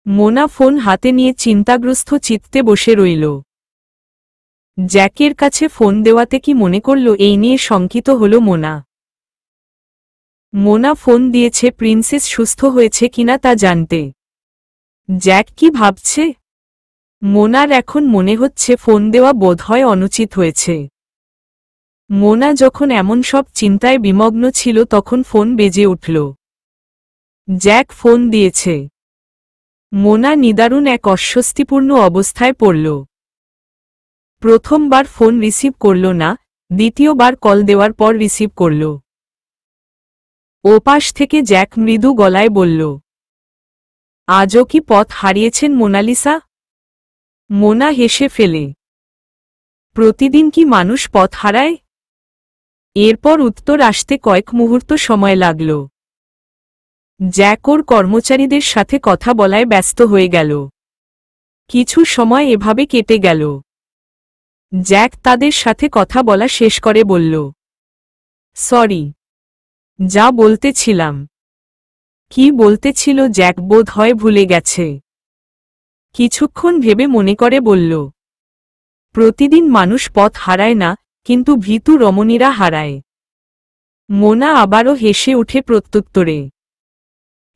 Mona phone হাতে নিয়ে চিন্তাগ্রস্ত চিত্তে বসে রইল। জ্যাকের কাছে ফোন দেওয়াতে কি মনে করল এই নিয়ে শঙ্কিত হল মোনা। মোনা ফোন দিয়েছে প্রিন্সেস সুস্থ হয়েছে কিনা তা জানতে। জ্যাক কি ভাবছে? মোনার এখন মনে হচ্ছে ফোন দেওয়া বোধহয় অনুচিত হয়েছে। মোনা যখন এমন সব চিন্তায় বিমগ্ন ছিল তখন ফোন বেজে উঠল। জ্যাক ফোন দিয়েছে। মোনা নিদারুণ এক অস্বস্তিপূর্ণ অবস্থায় পড়ল। প্রথমবার ফোন রিসিভ করল না, দ্বিতীয়বার কল দেওয়ার পর রিসিভ করল। ওপাশ থেকে জ্যাক মৃদু গলায় বলল, আজও কি পথ হারিয়েছেন মোনালিসা? মোনা হেসে ফেলে, প্রতিদিন কি মানুষ পথ হারায়? এরপর উত্তর আসতে কয়েক মুহূর্ত সময় লাগল। জ্যাক ওর কর্মচারীদের সাথে কথা বলায় ব্যস্ত হয়ে গেল। কিছু সময় এভাবে কেটে গেল। জ্যাক তাদের সাথে কথা বলা শেষ করে বলল, সরি, যা বলতেছিলাম। কি বলতেছিল জ্যাক বোধ হয় ভুলে গেছে। কিছুক্ষণ ভেবে মনে করে বলল, প্রতিদিন মানুষ পথ হারায় না, কিন্তু ভীতু রমণীরা হারায়। মোনা আবারও হেসে উঠে প্রত্যুত্তরে।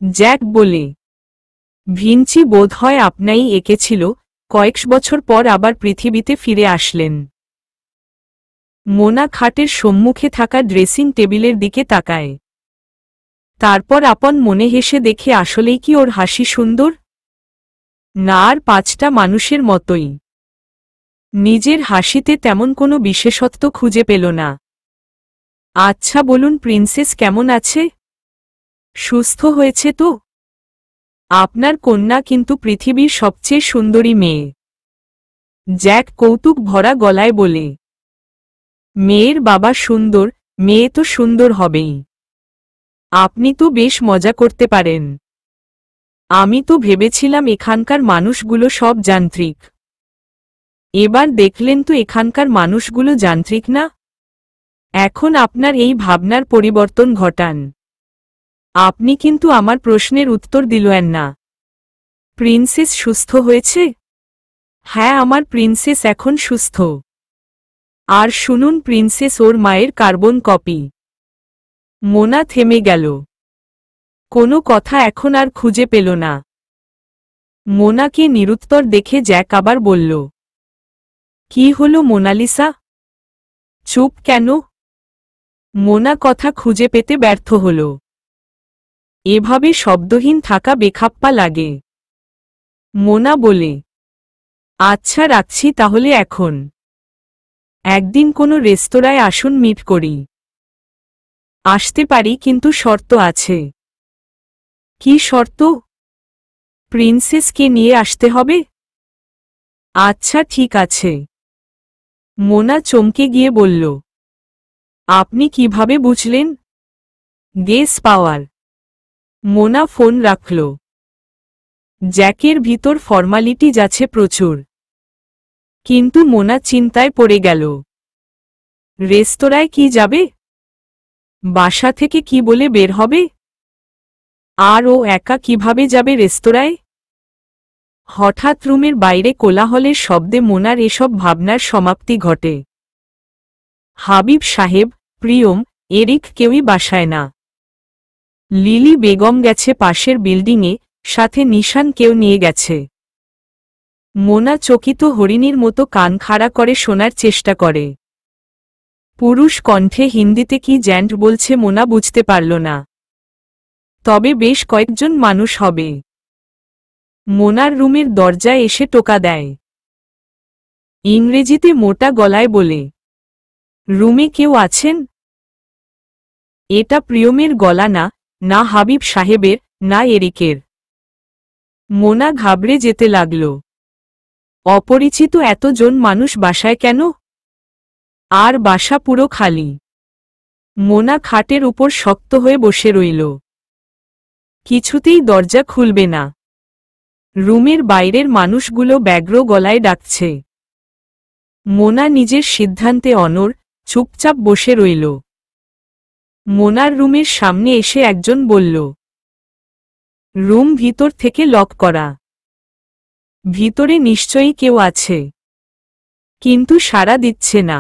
জ্যাক বলে, ভিঞ্চি বোধ হয় আপনাই এঁকেছিল, কয়েক বছর পর আবার পৃথিবীতে ফিরে আসলেন। মোনা খাটের সম্মুখে থাকা ড্রেসিং টেবিলের দিকে তাকায়। তারপর আপন মনে হেসে দেখে আসলেই কি ওর হাসি সুন্দর? না, আর পাঁচটা মানুষের মতোই। নিজের হাসিতে তেমন কোনো বিশেষত্ব খুঁজে পেল না। আচ্ছা বলুন, প্রিন্সেস কেমন আছে? সুস্থ হয়েছে তো? আপনার কন্যা কিন্তু পৃথিবীর সবচেয়ে সুন্দরী মেয়ে। জ্যাক কৌতুক ভরা গলায় বলে, মেয়ের বাবা সুন্দর, মেয়ে তো সুন্দর হবেই। আপনি তো বেশ মজা করতে পারেন। আমি তো ভেবেছিলাম এখানকার মানুষগুলো সব যান্ত্রিক। এবার দেখলেন তো এখানকার মানুষগুলো যান্ত্রিক না। এখন আপনার এই ভাবনার পরিবর্তন ঘটান। আপনি কিন্তু আমার প্রশ্নের উত্তর দিলেন না। প্রিন্সেস সুস্থ হয়েছে? হ্যাঁ, আমার প্রিন্সেস এখন সুস্থ। আর শুনুন, প্রিন্সেস ওর মায়ের কার্বন কপি। মোনা থেমে গেল। কোনো কথা এখন আর খুঁজে পেল না। মোনাকে নিরুত্তর দেখে জ্যাক আবার বলল, কি হলো মোনালিসা? চুপ কেন? মোনা কথা খুঁজে পেতে ব্যর্থ হল। এভাবে শব্দহীন থাকা বেখাপ্পা লাগে। মোনা বলে, আচ্ছা রাখছি তাহলে এখন। একদিন কোনো রেস্তোরাঁয় আসুন, মিট করি। আসতে পারি, কিন্তু শর্ত আছে। কি শর্ত? প্রিন্সেসকে নিয়ে আসতে হবে। আচ্ছা ঠিক আছে। মোনা চমকে গিয়ে বলল, আপনি কিভাবে বুঝলেন? গেস পাওয়ার। মোনা ফোন রাখল। জ্যাকের ভিতর ফর্মালিটি যাচ্ছে প্রচুর। কিন্তু মোনা চিন্তায় পড়ে গেল। রেস্তোরাঁয় কি যাবে? বাসা থেকে কি বলে বের হবে? আর ও একা কিভাবে যাবে রেস্তোরাঁয়? হঠাৎ রুমের বাইরে কোলাহলের শব্দে মোনার এসব ভাবনার সমাপ্তি ঘটে। হাবিব সাহেব, প্রিয়ম, এরিক কেউই বাসায় না। লিলি বেগম গেছে পাশের বিল্ডিংয়ে, সাথে নিশান কেউ নিয়ে গেছে। মোনা চকিত হরিণীর মতো কান খাড়া করে শোনার চেষ্টা করে। পুরুষ কণ্ঠে হিন্দিতে কি জ্যান্ট বলছে মোনা বুঝতে পারল না। তবে বেশ কয়েকজন মানুষ হবে। মোনার রুমের দরজায় এসে টোকা দেয়। ইংরেজিতে মোটা গলায় বলে, রুমে কেউ আছেন? এটা প্রিয়মের গলা না, না হাবিব সাহেবের, না এরিকের। মোনা ঘাবড়ে যেতে লাগল। অপরিচিত এতজন মানুষ বাসায় কেন? আর বাসা পুরো খালি। মোনা খাটের উপর শক্ত হয়ে বসে রইল। কিছুতেই দরজা খুলবে না। রুমের বাইরের মানুষগুলো ব্যগ্র গলায় ডাকছে। মোনা নিজের সিদ্ধান্তে অনড়, চুপচাপ বসে রইল। মোনার রুমের সামনে এসে একজন বলল, রুম ভিতর থেকে লক করা। ভিতরে নিশ্চয়ই কেউ আছে, কিন্তু সাড়া দিচ্ছে না।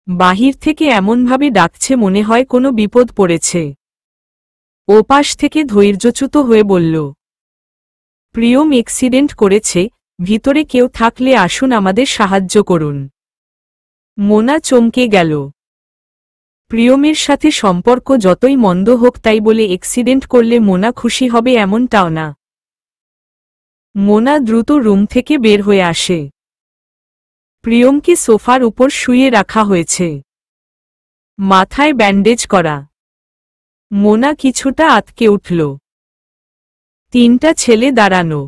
বাহির থেকে এমনভাবে ডাকছে মনে হয় কোনো বিপদ পড়েছে। ওপাশ থেকে ধৈর্যচ্যুত হয়ে বলল, প্রিয়ম অ্যাক্সিডেন্ট করেছে, ভিতরে কেউ থাকলে আসুন আমাদের সাহায্য করুন। মোনা চমকে গেল। প্রিয়মের সাথে সম্পর্ক যতই মন্দ হোক তাই বলে অ্যাক্সিডেন্ট করলে মোনা খুশি হবে এমনটাও না। মোনা দ্রুত রুম থেকে বের হয়ে আসে। প্রিয়মকে সোফার উপর শুইয়ে রাখা হয়েছে, মাথায় ব্যান্ডেজ করা। মোনা কিছুটা আতকে উঠল। তিনটা ছেলে দাঁড়ানো।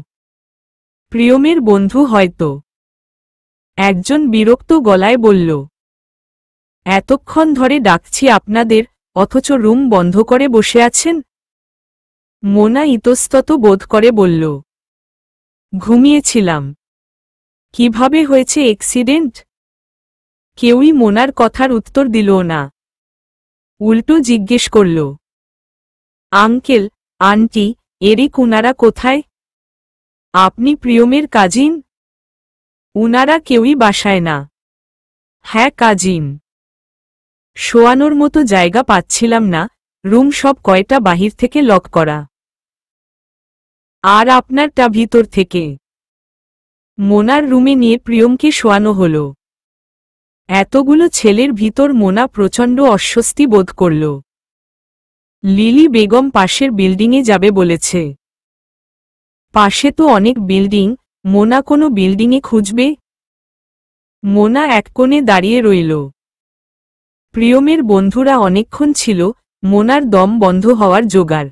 প্রিয়মের বন্ধু হয়তো। একজন বিরক্ত গলায় বলল, এতক্ষণ ধরে ডাকছি আপনাদের, অথচ রুম বন্ধ করে বসে আছেন। মোনা ইতস্তত বোধ করে বলল, ঘুমিয়েছিলাম। কিভাবে হয়েছে অ্যাক্সিডেন্ট? কেউই মোনার কথার উত্তর দিল না, উল্টো জিজ্ঞেস করল, আঙ্কেল, আন্টি, এরিক উনারা কোথায়? আপনি প্রিয়মের কাজিন? উনারা কেউই বাসায় না। হ্যাঁ কাজিন। শোয়ানোর মতো জায়গা পাচ্ছিলাম না, রুম সব কয়টা বাহির থেকে লক করা। আর আপনারটা ভিতর থেকে। মোনার রুমে নিয়ে প্রিয়মকে শোয়ানো হল। এতগুলো ছেলের ভিতর মোনা প্রচণ্ড অস্বস্তি বোধ করল। লিলি বেগম পাশের বিল্ডিংয়ে যাবে বলেছে। পাশে তো অনেক বিল্ডিং, মোনা কোনো বিল্ডিংয়ে খুঁজবে। মোনা এক কোণে দাঁড়িয়ে রইল। প্রিয়মের বন্ধুরা অনেকক্ষণ ছিল, মোনার দম বন্ধ হওয়ার জোগাড়।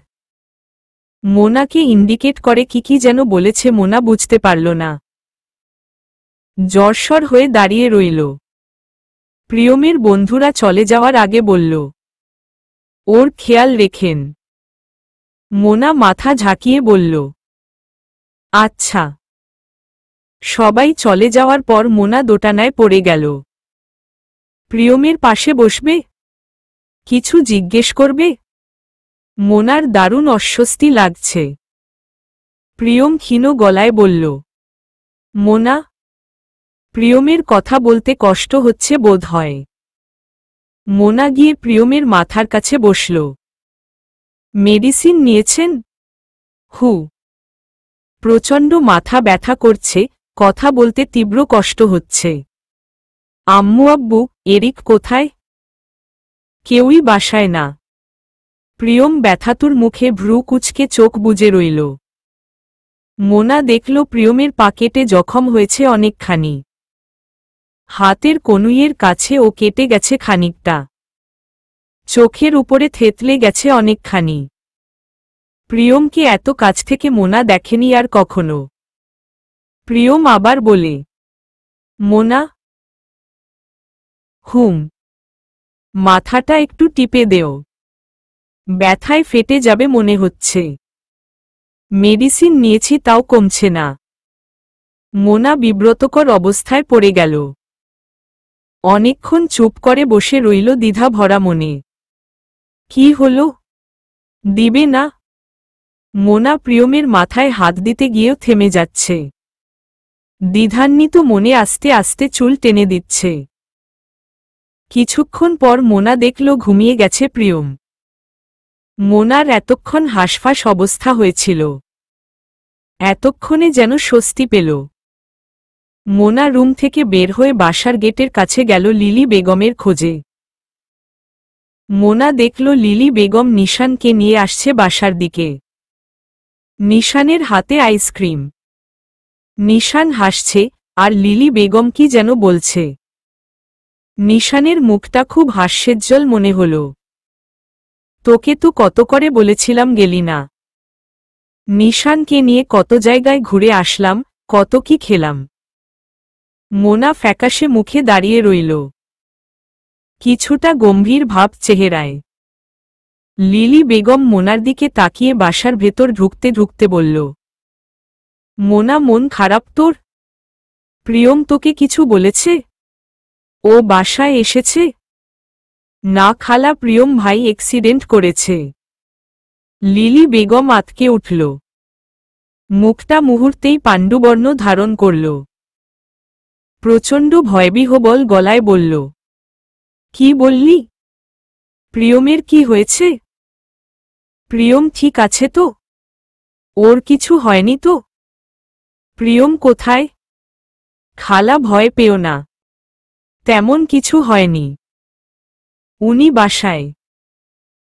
মোনাকে ইন্ডিকেট করে কি যেন বলেছে মোনা বুঝতে পারল না। জ্বরসর হয়ে দাঁড়িয়ে রইল। প্রিয়মের বন্ধুরা চলে যাওয়ার আগে বলল, ওর খেয়াল রেখেন। মোনা মাথা ঝাঁকিয়ে বলল, আচ্ছা। সবাই চলে যাওয়ার পর মোনা দোটানায় পড়ে গেল। প্রিয়মের পাশে বসবে? কিছু জিজ্ঞেস করবে? মোনার দারুণ অস্বস্তি লাগছে। প্রিয়ম ক্ষীণ গলায় বলল, মোনা। প্রিয়মের কথা বলতে কষ্ট হচ্ছে বোধ হয়। মোনা গিয়ে প্রিয়মের মাথার কাছে বসল। মেডিসিন নিয়েছেন? হু। প্রচণ্ড মাথা ব্যথা করছে, কথা বলতে তীব্র কষ্ট হচ্ছে। আম্মু আব্বু, এরিক কোথায়? কেউই বাসায় না। প্রিয়ম ব্যথাতুর মুখে ভ্রু কুঁচকে চোখ বুজে রইল। মোনা দেখল প্রিয়মের পা কেটে জখম হয়েছে অনেকখানি। হাতের কনুইয়ের কাছে ও কেটে গেছে খানিকটা। চোখের উপরে থেতলে গেছে অনেকখানি। প্রিয়মকে এত কাছ থেকে মোনা দেখেনি আর কখনো। প্রিয়ম আবার বলে, মোনা। হুম। মাথাটা একটু টিপে দেও। ব্যথায় ফেটে যাবে মনে হচ্ছে। মেডিসিন নিয়েছি তাও কমছে না। মোনা বিব্রতকর অবস্থায় পড়ে গেল। অনেকক্ষণ চুপ করে বসে রইল দ্বিধা ভরা মনে। কি হল? দিবে না? মোনা প্রিয়মের মাথায় হাত দিতে গিয়েও থেমে যাচ্ছে। দ্বিধান্বিত মনে আস্তে আস্তে চুল টেনে দিচ্ছে। কিছুক্ষণ পর মোনা দেখল ঘুমিয়ে গেছে প্রিয়ম। মোনার এতক্ষণ হাঁসফাঁস অবস্থা হয়েছিল। এতক্ষণে যেন স্বস্তি পেল। মোনা রুম থেকে বের হয়ে বাসার গেটের কাছে গেল লিলি বেগমের খোঁজে। মোনা দেখল লিলি বেগম নিশানকে নিয়ে আসছে বাসার দিকে। নিশানের হাতে আইসক্রিম। নিশান হাসছে, আর লিলি বেগম কি যেন বলছে। নিশানের মুখটা খুব হাস্যোজ্জ্বল মনে হল। তোকে তো কত করে বলেছিলাম গেলি না। নিশানকে নিয়ে কত জায়গায় ঘুরে আসলাম, কত কি খেলাম। মোনা ফ্যাকাশে মুখে দাঁড়িয়ে রইল, কিছুটা গম্ভীর ভাব চেহারায়। লিলি বেগম মোনার দিকে তাকিয়ে বাসার ভেতর ঢুকতে ঢুকতে বলল, মোনা মন খারাপ তোর? প্রিয়ম তোকে কিছু বলেছে? ও বাসায় এসেছে? না খালা, প্রিয়ম ভাই অ্যাক্সিডেন্ট করেছে। লিলি বেগম আতকে উঠল। মুখটা মুহূর্তেই পাণ্ডুবর্ণ ধারণ করল। প্রচণ্ড ভয়বিহ্বল গলায় বলল, কি বললি? প্রিয়মের কি হয়েছে? প্রিয়ম ঠিক আছে তো? ওর কিছু হয়নি তো? প্রিয়ম কোথায়? খালা ভয় পেও না, তেমন কিছু হয়নি, উনি বাসায়।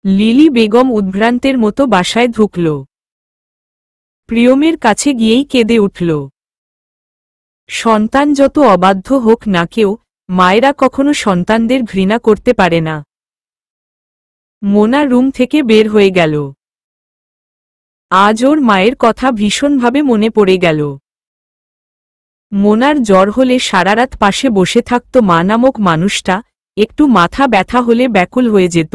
লিলি বেগম উদ্ভ্রান্তের মতো বাসায় ঢুকল। প্রিয়মের কাছে গিয়েই কেঁদে উঠল। সন্তান যত অবাধ্য হোক না কেউ, মায়েরা কখনো সন্তানদের ঘৃণা করতে পারে না। মোনা রুম থেকে বের হয়ে গেল। আজ ওর মায়ের কথা ভীষণভাবে মনে পড়ে গেল। মোনার জ্বর হলে সারারাত পাশে বসে থাকত মা নামক মানুষটা, একটু মাথা ব্যথা হলে ব্যাকুল হয়ে যেত।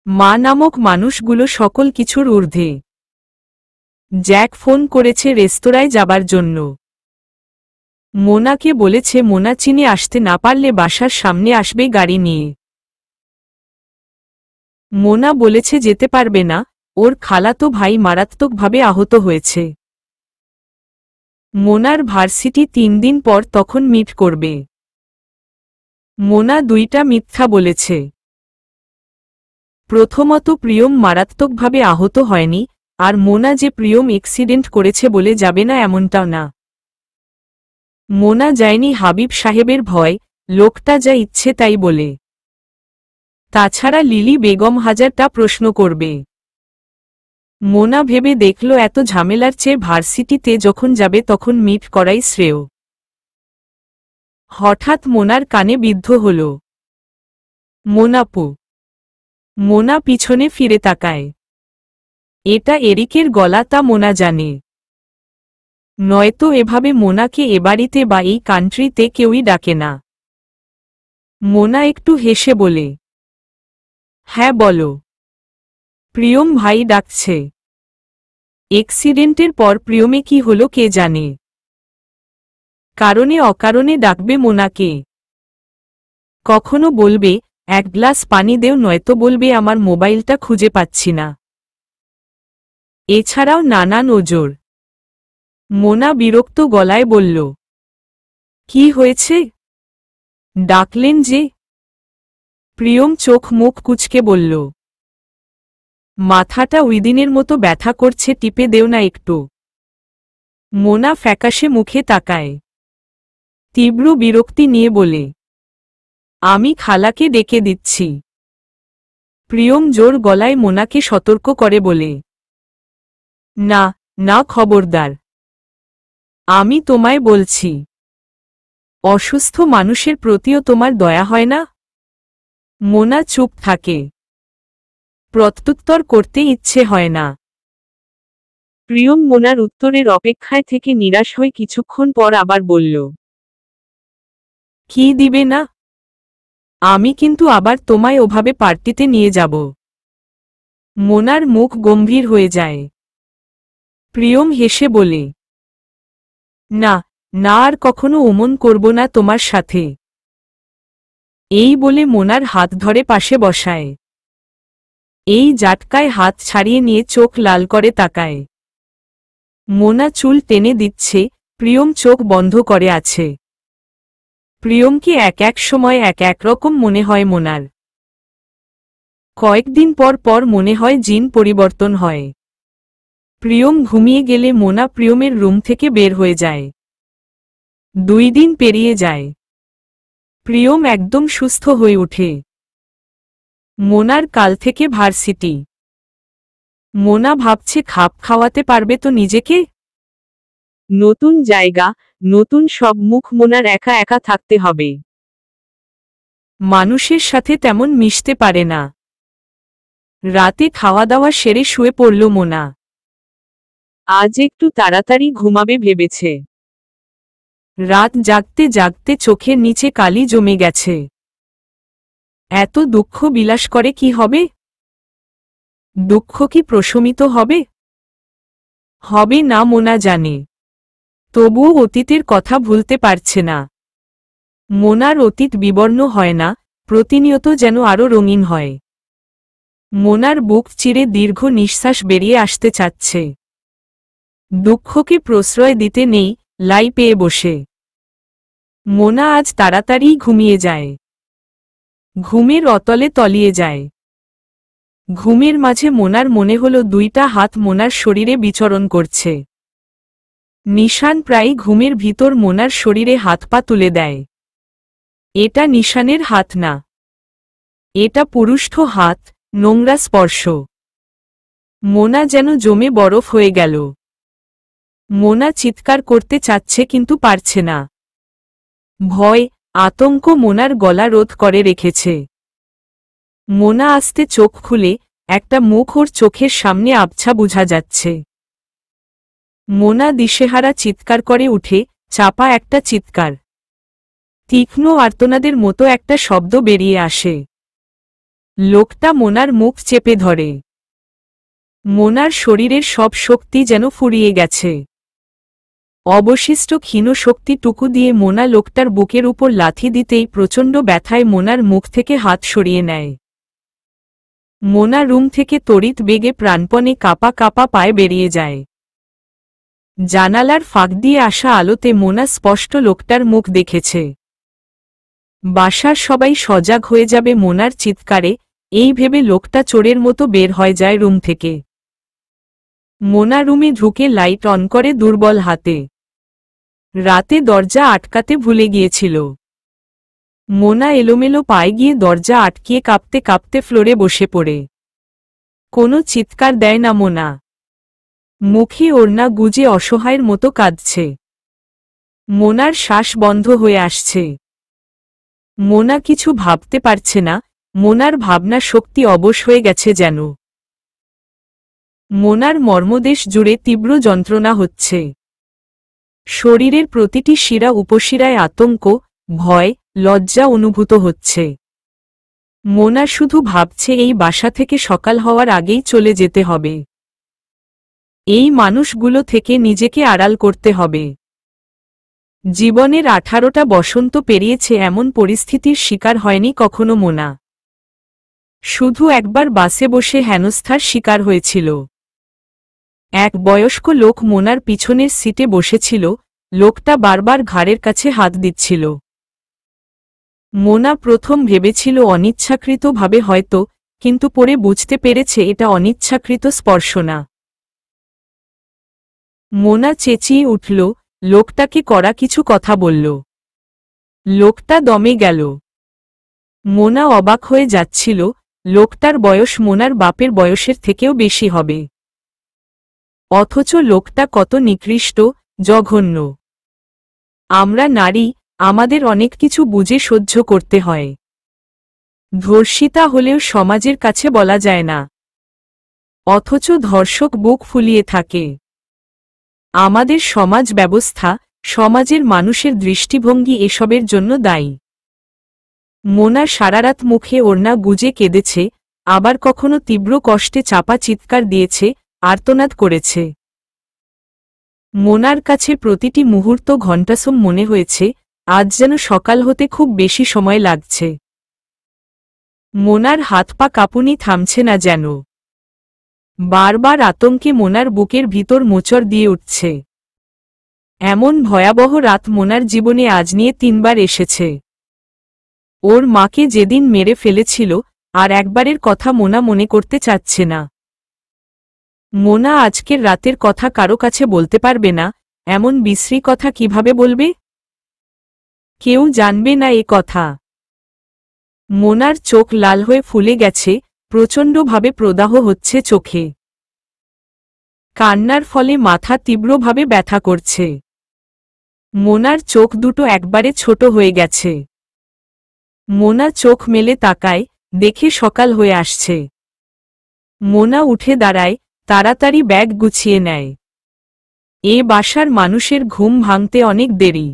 মা নামক মানুষগুলো সকল কিছুর ঊর্ধ্বে। জ্যাক ফোন করেছে রেস্তোরাঁয় যাবার জন্য। মোনাকে বলেছে মোনা চিনে আসতে না পারলে বাসার সামনে আসবে গাড়ি নিয়ে। মোনা বলেছে যেতে পারবে না, ওর খালাতো ভাই মারাত্মকভাবে আহত হয়েছে। মোনার ভার্সিটি 3 দিন পর তখন মিট করবে। মোনা 2টা মিথ্যা বলেছে। প্রথমত প্রিয়ম মারাত্মকভাবে আহত হয়নি, আর মোনা যে প্রিয়ম অ্যাক্সিডেন্ট করেছে বলে যাবে না এমনটাও না। মোনা যায়নি হাবিব সাহেবের ভয়, লোকটা যা ইচ্ছে তাই বলে। তাছাড়া লিলি বেগম হাজারটা প্রশ্ন করবে। মোনা ভেবে দেখল এত ঝামেলার চেয়ে ভার্সিটিতে যখন যাবে তখন মিট করাই শ্রেয়। হঠাৎ মোনার কানে বিদ্ধ হল, মোনাপু। মোনা পিছনে ফিরে তাকায়। এটা এরিকের গলা তা মোনা জানে। নয়তো এভাবে মোনাকে এ বাড়িতে বা এই কান্ট্রিতে কেউই ডাকে না। মোনা একটু হেসে বলে, হ্যাঁ বলো। প্রিয়ম ভাই ডাকছে। অ্যাক্সিডেন্টের পর প্রিয়মে কি হলো কে জানে। কারণে অকারণে ডাকবে মোনাকে। কখনো বলবে 1 গ্লাস পানি দেও, নয়তো বলবে আমার মোবাইলটা খুঁজে পাচ্ছি না। এছাড়াও নানান ওজোর। মোনা বিরক্ত গলায় বলল, কি হয়েছে? ডাকলেন যে? প্রিয়ম চোখ মুখ কুঁচকে বলল, মাথাটা উইদিনের মতো ব্যথা করছে, টিপে দেও না একটু। মোনা ফ্যাকাশে মুখে তাকায়। তীব্র বিরক্তি নিয়ে বলে, আমি খালাকে ডেকে দিচ্ছি। প্রিয়ম জোর গলায় মোনাকে সতর্ক করে বলে, না না, খবরদার। আমি তোমায় বলছি, অসুস্থ মানুষের প্রতিও তোমার দয়া হয় না? মোনা চুপ থাকে। প্রত্যুত্তর করতে ইচ্ছে হয় না। প্রিয়ম মোনার উত্তরের অপেক্ষায় থেকে নিরাশ হয়ে কিছুক্ষণ পর আবার বলল, কি দিবে না? আমি কিন্তু আবার তোমায় ওভাবে পার্টিতে নিয়ে যাব। মোনার মুখ গম্ভীর হয়ে যায়। প্রিয়ম হেসে বলে, না না, আর কখনো অমন করব না তোমার সাথে। এই বলে মোনার হাত ধরে পাশে বসায়। এই জাটকায় হাত ছাড়িয়ে নিয়ে চোখ লাল করে তাকায়। মোনা চুল টেনে দিচ্ছে, প্রিয়ম চোখ বন্ধ করে আছে। প্রিয়মকে এক এক সময় এক এক রকম মনে হয় মোনার। কয়েকদিন পর পর মনে হয় জিন পরিবর্তন হয়। প্রিয়ম ঘুমিয়ে গেলে মোনা প্রিয়মের রুম থেকে বের হয়ে যায়। 2 দিন পেরিয়ে যায়। প্রিয়ম একদম সুস্থ হয়ে ওঠে। মোনার কাল থেকে ভার্সিটি। মোনা ভাবছে খাপ খাওয়াতে পারবে তো নিজেকে। নতুন জায়গা, নতুন সব মুখ, মোনার একা একা থাকতে হবে। মানুষের সাথে তেমন মিশতে পারে না। রাতে খাওয়া দাওয়া সেরে শুয়ে পড়ল মোনা। আজ একটু তাড়াতাড়ি ঘুমাবে ভেবেছে। রাত জাগতে জাগতে চোখের নিচে কালি জমে গেছে। এত দুঃখ বিলাস করে কি হবে? দুঃখ কি প্রশমিত হবে? হবে না মোনা জানে। তবুও অতীতের কথা ভুলতে পারছে না। মোনার অতীত বিবর্ণ হয় না, প্রতিনিয়ত যেন আরো রঙিন হয়। মোনার বুক চিরে দীর্ঘ নিঃশ্বাস বেরিয়ে আসতে চাচ্ছে। দুঃখকে প্রশ্রয় দিতে নেই, লাই পেয়ে বসে। মোনা আজ তাড়াতাড়ি ঘুমিয়ে যায়। ঘুমের অতলে তলিয়ে যায়। ঘুমের মাঝে মোনার মনে হলো দুইটা হাত মোনার শরীরে বিচরণ করছে। নিশান প্রায় ঘুমের ভিতর মোনার শরীরে হাত পা তুলে দেয়। এটা নিশানের হাত না, এটা পুরুষ্ঠ হাত, নোংরা স্পর্শ। মোনা যেন জমে বরফ হয়ে গেল। মোনা চিৎকার করতে চাচ্ছে কিন্তু পারছে না। ভয়, আতঙ্ক মোনার গলা রোধ করে রেখেছে। মোনা আস্তে চোখ খুলে, একটা মুখ ওর চোখের সামনে আবছা বোঝা যাচ্ছে। মোনা দিশেহারা চিৎকার করে উঠে, চাপা একটা চিৎকার। তীক্ষ্ণ আর্তনাদের মতো একটা শব্দ বেরিয়ে আসে। লোকটা মোনার মুখ চেপে ধরে। মোনার শরীরের সব শক্তি যেন ফুরিয়ে গেছে। অবশিষ্ট ক্ষীণ শক্তিটুকু দিয়ে মোনা লোকটার বুকের উপর লাথি দিতেই প্রচণ্ড ব্যথায় মোনার মুখ থেকে হাত সরিয়ে নেয়। মোনা রুম থেকে তড়িৎ বেগে প্রাণপণে কাঁপা কাঁপা পায়ে বেরিয়ে যায়। জানালার ফাঁক দিয়ে আসা আলোতে মোনা স্পষ্ট লোকটার মুখ দেখেছে। বাসার সবাই সজাগ হয়ে যাবে মোনার চিৎকারে, এই ভেবে লোকটা চোরের মতো বের হয়ে যায় রুম থেকে। মোনা রুমে ঢুকে লাইট অন করে দুর্বল হাতে। রাতে দরজা আটকাতে ভুলে গিয়েছিল। মোনা এলোমেলো পায়ে গিয়ে দরজা আটকিয়ে কাঁপতে কাঁপতে ফ্লোরে বসে পড়ে। কোনো চিৎকার দেয় না মোনা। মুখে ওড়না গুজে অসহায়ের মতো কাঁদছে। মোনার শ্বাস বন্ধ হয়ে আসছে। মোনা কিছু ভাবতে পারছে না, মোনার ভাবনা শক্তি অবশ হয়ে গেছে যেন। মোনার মর্মদেশ জুড়ে তীব্র যন্ত্রণা হচ্ছে। শরীরের প্রতিটি শিরা উপশিরায় আতঙ্ক, ভয়, লজ্জা অনুভূত হচ্ছে। মোনা শুধু ভাবছে এই বাসা থেকে সকাল হওয়ার আগেই চলে যেতে হবে। এই মানুষগুলো থেকে নিজেকে আড়াল করতে হবে। জীবনের 18টা বসন্ত পেরিয়েছে, এমন পরিস্থিতির শিকার হয়নি কখনো মোনা। শুধু একবার বাসে বসে হেনস্থার শিকার হয়েছিল। এক বয়স্ক লোক মোনার পিছনের সিটে বসেছিল, লোকটা বারবার ঘাড়ের কাছে হাত দিচ্ছিল। মোনা প্রথম ভেবেছিল অনিচ্ছাকৃতভাবে হয়তো, কিন্তু পরে বুঝতে পেরেছে এটা অনিচ্ছাকৃত স্পর্শ না। মোনা চেঁচিয়ে উঠল, লোকটাকে কড়া কিছু কথা বলল। লোকটা দমে গেল। মোনা অবাক হয়ে যাচ্ছিল, লোকটার বয়স মোনার বাপের বয়সের থেকেও বেশি হবে। অথচ লোকটা কত নিকৃষ্ট, জঘন্য। আমরা নারী, আমাদের অনেক কিছু বুঝে সহ্য করতে হয়। ধর্ষিতা হলেও সমাজের কাছে বলা যায় না। অথচ ধর্ষক বুক ফুলিয়ে থাকে। আমাদের সমাজ ব্যবস্থা, সমাজের মানুষের দৃষ্টিভঙ্গি এসবের জন্য দায়ী। মোনা সারারাত মুখে ওড়না গুজে কেঁদেছে, আবার কখনো তীব্র কষ্টে চাপা চিৎকার দিয়েছে, আর্তনাদ করেছে। মোনার কাছে প্রতিটি মুহূর্ত ঘণ্টাসম মনে হয়েছে, আজ যেন সকাল হতে খুব বেশি সময় লাগছে। মোনার হাত পা কাঁপুনি থামছে না যেন। বারবার আতঙ্কে মোনার বুকের ভিতর মোচড় দিয়ে উঠছে। এমন ভয়াবহ রাত মোনার জীবনে আজ নিয়ে 3বার এসেছে। ওর মাকে যেদিন মেরে ফেলেছিল, আর একবারের কথা মোনা মনে করতে চাচ্ছে না। মোনা আজকের রাতের কথা কারো কাছে বলতে পারবে না, এমন বিশ্রী কথা কিভাবে বলবে? কেউ জানবে না এ কথা। মোনার চোখ লাল হয়ে ফুলে গেছে, প্রচণ্ডভাবে প্রদাহ হচ্ছে চোখে। কান্নার ফলে মাথা তীব্রভাবে ব্যথা করছে। মোনার চোখ দুটো একবারে ছোট হয়ে গেছে। মোনা চোখ মেলে তাকায়, দেখে সকাল হয়ে আসছে। মোনা উঠে দাঁড়ায়, তাড়াতাড়ি ব্যাগ গুছিয়ে নেয়। এ বাসার মানুষের ঘুম ভাঙতে অনেক দেরি।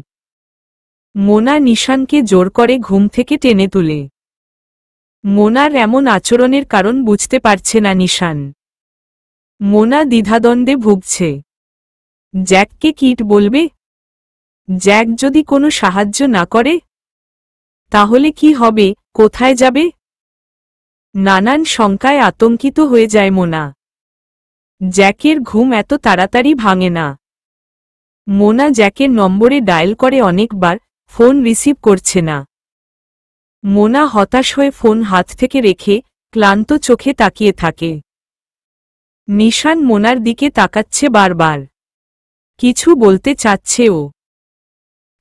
মোনা নিশানকে জোর করে ঘুম থেকে টেনে তুলে। মোনার এমন আচরণের কারণ বুঝতে পারছে না নিশান। মোনা দ্বিধাদ্বন্দ্বে ভুগছে। জ্যাককে কিট বলবে? জ্যাক যদি কোনো সাহায্য না করে, তাহলে কি হবে, কোথায় যাবে? নানান শঙ্কায় আতঙ্কিত হয়ে যায় মোনা। জ্যাকের ঘুম এত তাড়াতাড়ি ভাঙে না। মোনা জ্যাকের নম্বরে ডায়াল করে অনেকবার, ফোন রিসিভ করছে না। মোনা হতাশ হয়ে ফোন হাত থেকে রেখে ক্লান্ত চোখে তাকিয়ে থাকে। নিশান মোনার দিকে তাকাচ্ছে বারবার। কিছু বলতে চাচ্ছে ও।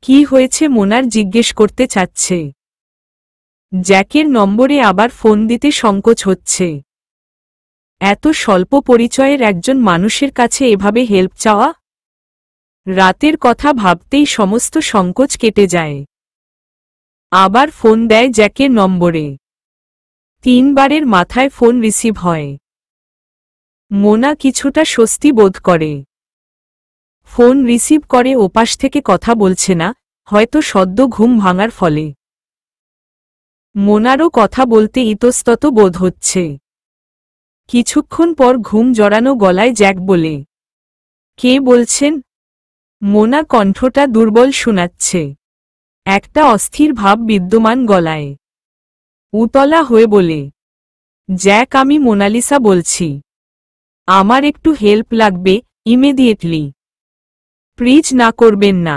কি হয়েছে মোনার জিজ্ঞেস করতে চাচ্ছে। জ্যাকের নম্বরে আবার ফোন দিতে সংকোচ হচ্ছে। এত স্বল্প পরিচয়ের একজন মানুষের কাছে এভাবে হেল্প চাওয়া? রাতের কথা ভাবতেই সমস্ত সংকোচ কেটে যায়। আবার ফোন দেয় জ্যাকের নম্বরে। 3 বারের মাথায় ফোন রিসিভ হয়। মোনা কিছুটা স্বস্তি বোধ করে। ফোন রিসিভ করে ওপাশ থেকে কথা বলছে না, হয়তো সদ্য ঘুম ভাঙার ফলে। মোনারও কথা বলতে ইতস্তত বোধ হচ্ছে। কিছুক্ষণ পর ঘুম জড়ানো গলায় জ্যাক বলে, কে বলছেন? মোনা কণ্ঠটা দুর্বল শোনাচ্ছে। একটা অস্থির ভাব বিদ্যমান গলায়। উতলা হয়ে বলে, জ্যাক, আমি মোনালিসা বলছি। আমার একটু হেল্প লাগবে, ইমিডিয়েটলি। প্লিজ না করবেন না।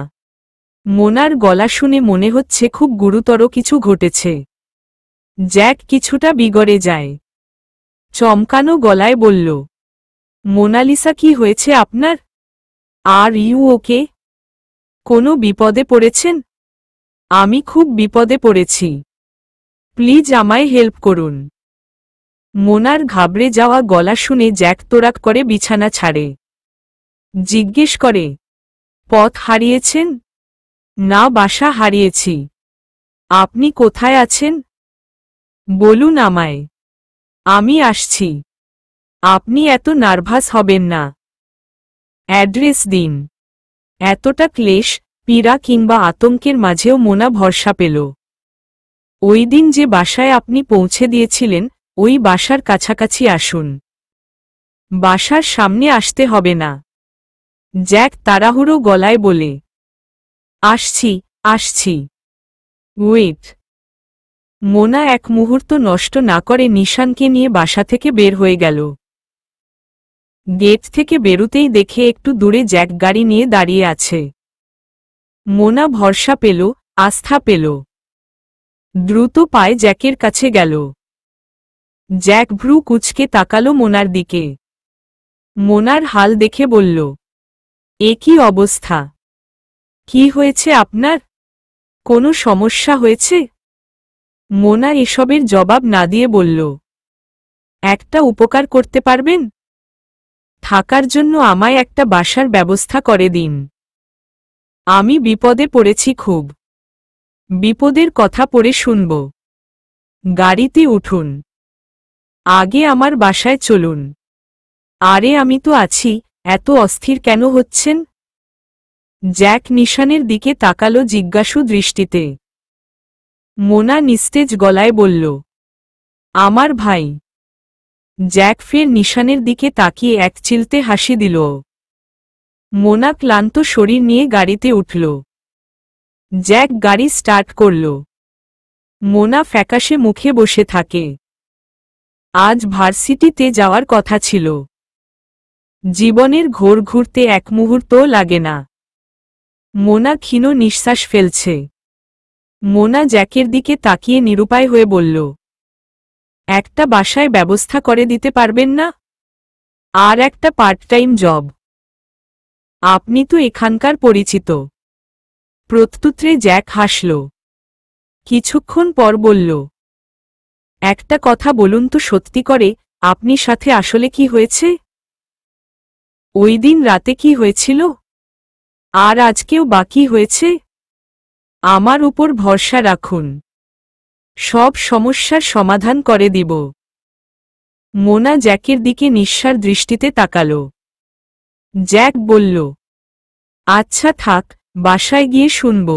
মোনার গলা শুনে মনে হচ্ছে খুব গুরুতর কিছু ঘটেছে। জ্যাক কিছুটা বিগড়ে যায়। চমকানো গলায় বলল, মোনালিসা, কি হয়েছে আপনার? Are you okay? কোনো বিপদে পড়েছেন? আমি খুব বিপদে পড়েছি। প্লিজ আমায় হেল্প করুন। মোনার ঘাবড়ে যাওয়া গলা শুনে জ্যাক তোড়াক করে বিছানা ছাড়ে। জিজ্ঞেস করে, পথ হারিয়েছেন? না, বাসা হারিয়েছি। আপনি কোথায় আছেন? বলুন আমায়। আমি আসছি। আপনি এত নার্ভাস হবেন না। অ্যাড্রেস দিন। এতটা ক্লেশ, পীড়া কিংবা আতঙ্কের মাঝেও মোনা ভরসা পেল। ওই দিন যে বাসায় আপনি পৌঁছে দিয়েছিলেন, ওই বাসার কাছাকাছি আসুন। বাসার সামনে আসতে হবে না। জ্যাক তাড়াহুড়ো গলায় বলে, আসছি, আসছি। ওয়েট। মোনা এক মুহূর্ত নষ্ট না করে নিশানকে নিয়ে বাসা থেকে বের হয়ে গেল। গেট থেকে বেরুতেই দেখে একটু দূরে জ্যাক গাড়ি নিয়ে দাঁড়িয়ে আছে। মোনা ভরসা পেল, আস্থা পেল। দ্রুত পায়ে জ্যাকের কাছে গেল। জ্যাক ভ্রু কুঁচকে তাকালো মোনার দিকে। মোনার হাল দেখে বলল, এ কি অবস্থা? কি হয়েছে আপনার? কোনো সমস্যা হয়েছে? মোনা এসবের জবাব না দিয়ে বলল, একটা উপকার করতে পারবেন? থাকার জন্য আমায় একটা বাসার ব্যবস্থা করে দিন। আমি বিপদে পড়েছি খুব। বিপদের কথা পড়ে শুনব। গাড়িতে উঠুন। আগে আমার বাসায় চলুন। আরে আমি তো আছি, এত অস্থির কেন হচ্ছেন? জ্যাক নিশানের দিকে তাকালো জিজ্ঞাসু দৃষ্টিতে। মোনা নিস্তেজ গলায় বলল, আমার ভাই। জ্যাক ফের নিশানের দিকে তাকিয়ে এক চিলতে হাসি দিল। মোনা ক্লান্ত শরীর নিয়ে গাড়িতে উঠল। জ্যাক গাড়ি স্টার্ট করল। মোনা ফ্যাকাশে মুখে বসে থাকে। আজ ভার্সিটিতে যাওয়ার কথা ছিল। জীবনের ঘোর ঘুরতে এক মুহূর্তও লাগে না। মোনা ক্ষীণ নিঃশ্বাস ফেলছে। মোনা জ্যাকের দিকে তাকিয়ে নিরুপায় হয়ে বলল, একটা বাসায় ব্যবস্থা করে দিতে পারবেন না? আর একটা পার্ট টাইম জব। আপনি তো এখানকার পরিচিত। প্রত্যুত্তরে জ্যাক হাসল। কিছুক্ষণ পর বলল, একটা কথা বলুন তো, সত্যি করে, আপনি সাথে আসলে কি হয়েছে? ওই দিন রাতে কি হয়েছিল? আর আজকেও বাকি হয়েছে? আমার উপর ভরসা রাখুন। সব সমস্যার সমাধান করে দিব। মোনা জ্যাকের দিকে নিঃসার দৃষ্টিতে তাকাল। জ্যাক বলল, আচ্ছা থাক, বাসায় গিয়ে শুনব।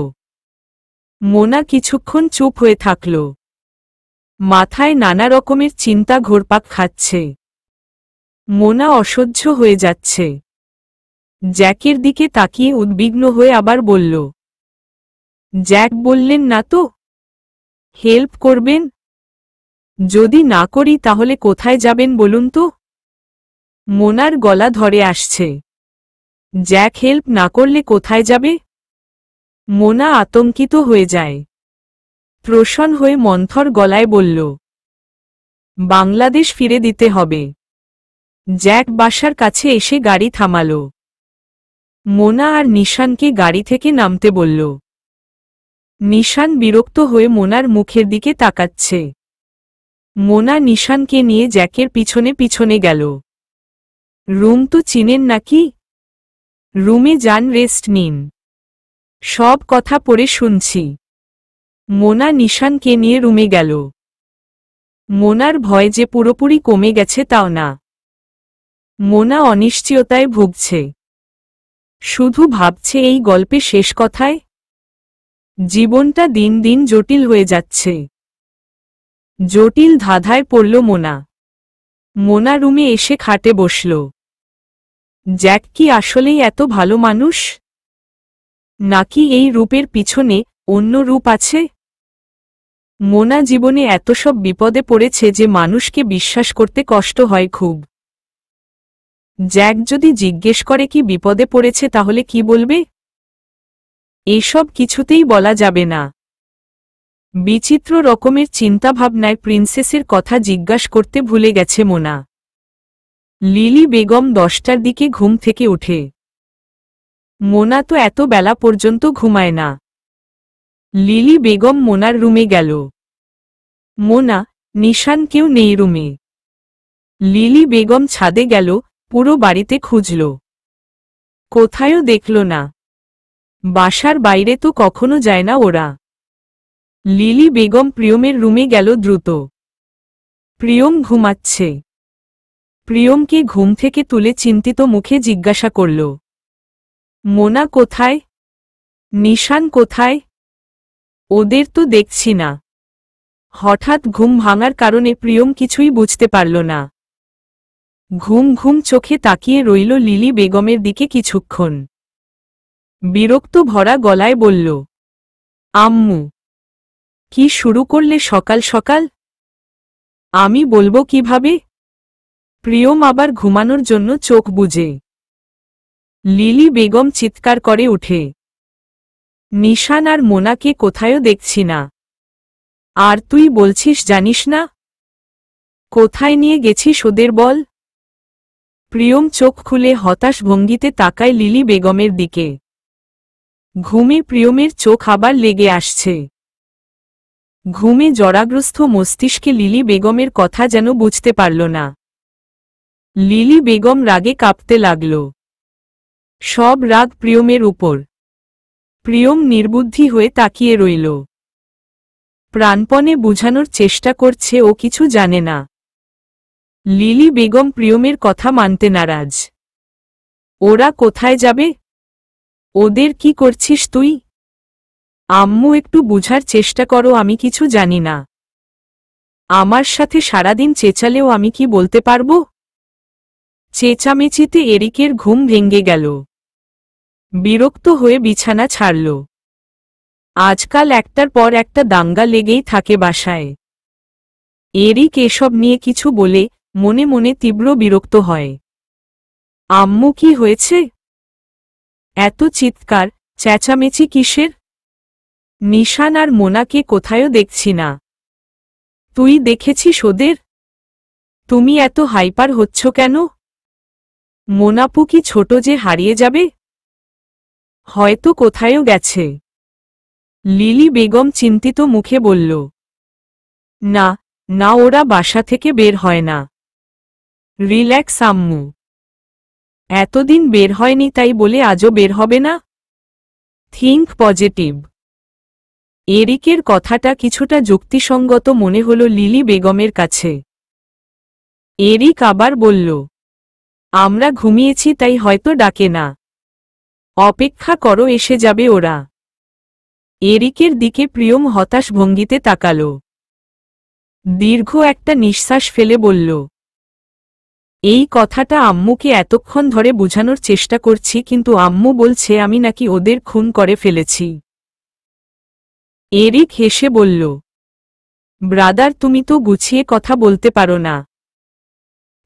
মোনা কিছুক্ষণ চুপ হয়ে থাকল। মাথায় নানা রকমের চিন্তা ঘোরপাক খাচ্ছে। মোনা অসহ্য হয়ে যাচ্ছে। জ্যাকের দিকে তাকিয়ে উদ্বিগ্ন হয়ে আবার বলল, জ্যাক বললেন না তো হেল্প করবেন? যদি না করি তাহলে কোথায় যাবেন বলুন তো? মোনার গলা ধরে আসছে। জ্যাক হেল্প না করলে কোথায় যাবে? মোনা আতঙ্কিত হয়ে যায়। প্রসন্ন হয়ে মন্থর গলায় বলল, বাংলাদেশ ফিরে দিতে হবে। জ্যাক বাসার কাছে এসে গাড়ি থামাল। মোনা আর নিশানকে গাড়ি থেকে নামতে বলল। নিশান বিরক্ত হয়ে মোনার মুখের দিকে তাকাচ্ছে। মোনা নিশানকে নিয়ে জ্যাকের পিছনে পিছনে গেল। রুম তো চিনেন নাকি? রুমে যান, রেস্ট নিন। সব কথা পড়ে শুনছি। মোনা নিশানকে নিয়ে রুমে গেল। মোনার ভয় যে পুরোপুরি কমে গেছে তাও না। মোনা অনিশ্চয়তায় ভুগছে। শুধু ভাবছে এই গল্পে শেষ কথায়। জীবনটা দিন দিন জটিল হয়ে যাচ্ছে। জটিল ধাঁধায় পড়ল মোনা। মোনা রুমে এসে খাটে বসল। জ্যাক কি আসলেই এত ভালো মানুষ? নাকি এই রূপের পিছনে অন্য রূপ আছে? মোনা জীবনে এত সব বিপদে পড়েছে যে মানুষকে বিশ্বাস করতে কষ্ট হয় খুব। জ্যাক যদি জিজ্ঞেস করে কি বিপদে পড়েছে তাহলে কি বলবে? এসব কিছুতেই বলা যাবে না। বিচিত্র রকমের চিন্তাভাবনায় প্রিন্সেসের কথা জিজ্ঞাসা করতে ভুলে গেছে মোনা। লিলি বেগম 10টার দিকে ঘুম থেকে উঠে। মোনা তো এত বেলা পর্যন্ত ঘুমায় না। লিলি বেগম মোনার রুমে গেল। মোনা, নিশান কেউ নেই রুমে। লিলি বেগম ছাদে গেল, পুরো বাড়িতে খুঁজল। কোথায়ও দেখল না। বাসার বাইরে তো কখনো যায় না ওরা। লিলি বেগম প্রিয়মের রুমে গেল দ্রুত। প্রিয়ম ঘুমাচ্ছে। প্রিয়মকে ঘুম থেকে তুলে চিন্তিত মুখে জিজ্ঞাসা করল, মোনা কোথায়? নিশান কোথায়? ওদের তো দেখছি না। হঠাৎ ঘুম ভাঙার কারণে প্রিয়ম কিছুই বুঝতে পারল না। ঘুম ঘুম চোখে তাকিয়ে রইল লিলি বেগমের দিকে কিছুক্ষণ। বিরক্ত ভরা গলায় বলল, আম্মু, কি শুরু করলে সকাল সকাল? আমি বলবো কিভাবে? প্রিয়ম আবার ঘুমানোর জন্য চোখ বুজে। লিলি বেগম চিৎকার করে উঠে, নিশান আর মোনাকে কোথায়ও দেখছি না। আর তুই বলছিস জানিস না? কোথায় নিয়ে গেছিস ওদের বল? প্রিয়ম চোখ খুলে হতাশ ভঙ্গিতে তাকায় লিলি বেগমের দিকে। ঘুমে প্রিয়মের চোখ আবার লেগে আসছে। ঘুমে জরাগ্রস্ত মস্তিষ্কে লিলি বেগমের কথা যেন বুঝতে পারল না। লিলি বেগম রাগে কাঁপতে লাগল। সব রাগ প্রিয়মের উপর। প্রিয়ম নির্বুদ্ধি হয়ে তাকিয়ে রইল। প্রাণপণে বুঝানোর চেষ্টা করছে ও কিছু জানে না। লিলি বেগম প্রিয়মের কথা মানতে নারাজ। ওরা কোথায় যাবে? ওদের কি করছিস তুই? আম্মু, একটু বুঝার চেষ্টা করো, আমি কিছু জানি না। আমার সাথে সারাদিন চেঁচালেও আমি কি বলতে পারবো? চেঁচামেচিতে এরিকের ঘুম ভেঙে গেল। বিরক্ত হয়ে বিছানা ছাড়ল। আজকাল একটার পর একটা দাঙ্গা লেগেই থাকে বাসায়। এরিক এসব নিয়ে কিছু বলে মনে মনে তীব্র বিরক্ত হয়। আম্মু, কি হয়েছে? এত চিৎকার চেঁচামেচি কিসের? নিশান আর মোনাকে কোথায়ও দেখছি না। তুই দেখেছিস ওদের? তুমি এত হাইপার হচ্ছ কেন? মোনাপু কি ছোট যে হারিয়ে যাবে? হয়তো কোথায়ও গেছে। লিলি বেগম চিন্তিত মুখে বলল, না না, ওরা বাসা থেকে বের হয় না। রিল্যাক্স আম্মু। এতদিন বের হয়নি তাই বলে আজও বের হবে না? Think positive. এরিকের কথাটা কিছুটা যুক্তিসঙ্গত মনে হল লিলি বেগমের কাছে। এরিক আবার বলল, আমরা ঘুমিয়েছি তাই হয়তো ডাকে না। অপেক্ষা করো, এসে যাবে ওরা। এরিকের দিকে প্রিয়ম হতাশ ভঙ্গিতে তাকাল। দীর্ঘ একটা নিঃশ্বাস ফেলে বলল, এই কথাটা আম্মুকে এতক্ষণ ধরে বোঝানোর চেষ্টা করছি, কিন্তু আম্মু বলছে আমি নাকি ওদের খুন করে ফেলেছি। এরিক হেসে বলল, ব্রাদার, তুমি তো গুছিয়ে কথা বলতে পারো না।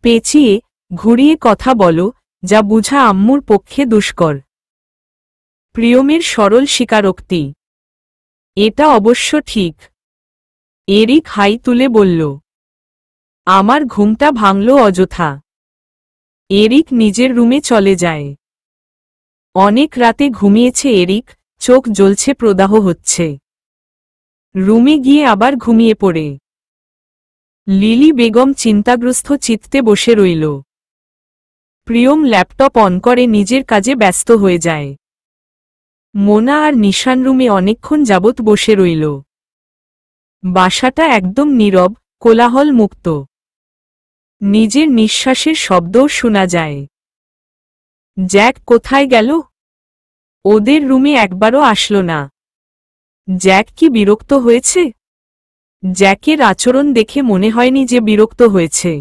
পেঁচিয়ে ঘুরিয়ে কথা বলো, যা বুঝা আম্মুর পক্ষে দুষ্কর। প্রিয়মের সরল স্বীকারোক্তি। এটা অবশ্য ঠিক। এরিক হাই তুলে বলল। আমার ঘুমটা ভাঙল অযথা। এরিক নিজের রুমে চলে যায়। অনেক রাতে ঘুমিয়েছে এরিক, চোখ জ্বলছে, প্রদাহ হচ্ছে। রুমে গিয়ে আবার ঘুমিয়ে পড়ে। লিলি বেগম চিন্তাগ্রস্ত চিত্তে বসে রইল। প্রিয়ম ল্যাপটপ অন করে নিজের কাজে ব্যস্ত হয়ে যায়। মোনা আর নিশান রুমে অনেকক্ষণ যাবৎ বসে রইল। বাসাটা একদম নীরব, কোলাহল মুক্ত। নিজের নিঃশ্বাসের শব্দও শোনা যায়। জ্যাক কোথায় গেল? ওদের রুমে একবারও আসলো না। জ্যাক কি বিরক্ত হয়েছে? জ্যাকের আচরণ দেখে মনে হয়নি যে বিরক্ত হয়েছে।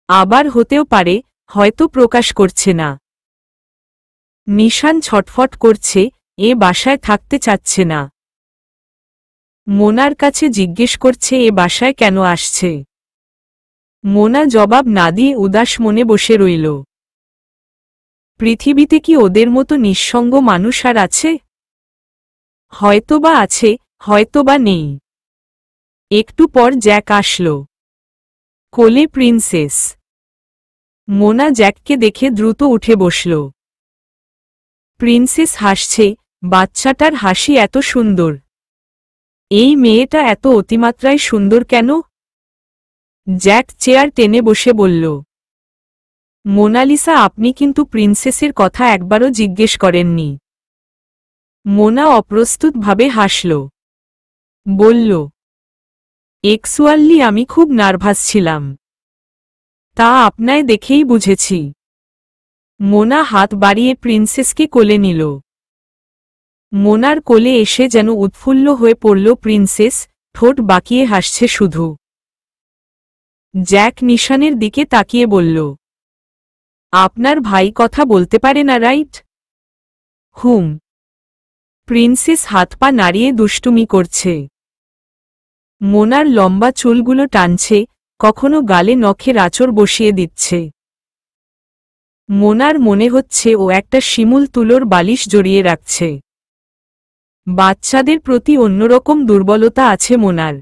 আবার হতেও পারে, হয়তো প্রকাশ করছে না। নিশান ছটফট করছে, এ বাসায় থাকতে চাচ্ছে না। মোনার কাছে জিজ্ঞেস করছে এ বাসায় কেন আসছে। মোনা জবাব না দিয়ে উদাস মনে বসে রইল। পৃথিবীতে কি ওদের মতো নিঃসঙ্গ মানুষ আর আছে? হয়তোবা আছে, হয়তোবা নেই। একটু পর জ্যাক আসল। কোলে প্রিন্সেস। মোনা জ্যাককে দেখে দ্রুত উঠে বসল। প্রিন্সেস হাসছে, বাচ্চাটার হাসি এত সুন্দর। এই মেয়েটা এত অতিমাত্রায় সুন্দর কেন? জ্যাক চেয়ার টেনে বসে বলল। মোনালিসা, আপনি কিন্তু প্রিন্সেসের কথা একবারও জিজ্ঞেস করেননি। মোনা অপ্রস্তুতভাবে হাসল। বলল, এক্সুয়ালি আমি খুব নার্ভাস ছিলাম। তা আপনায় দেখেই বুঝেছি। মোনা হাত বাড়িয়ে প্রিন্সেসকে কোলে নিল। মোনার কোলে এসে যেন উৎফুল্ল হয়ে পড়ল প্রিন্সেস, ঠোঁট বাঁকিয়ে হাসছে শুধু। জ্যাক নিশানের দিকে তাকিয়ে বলল, আপনার ভাই কথা বলতে পারে না, রাইট? হুম। প্রিন্সেস হাত পা নাড়িয়ে দুষ্টুমি করছে। মোনার লম্বা চুলগুলো টানছে, কখনো গালে নখের আঁচড় বসিয়ে দিচ্ছে। মোনার মনে হচ্ছে ও একটা শিমুল তুলোর বালিশ জড়িয়ে রাখছে। বাচ্চাদের প্রতি অন্যরকম দুর্বলতা আছে মোনার।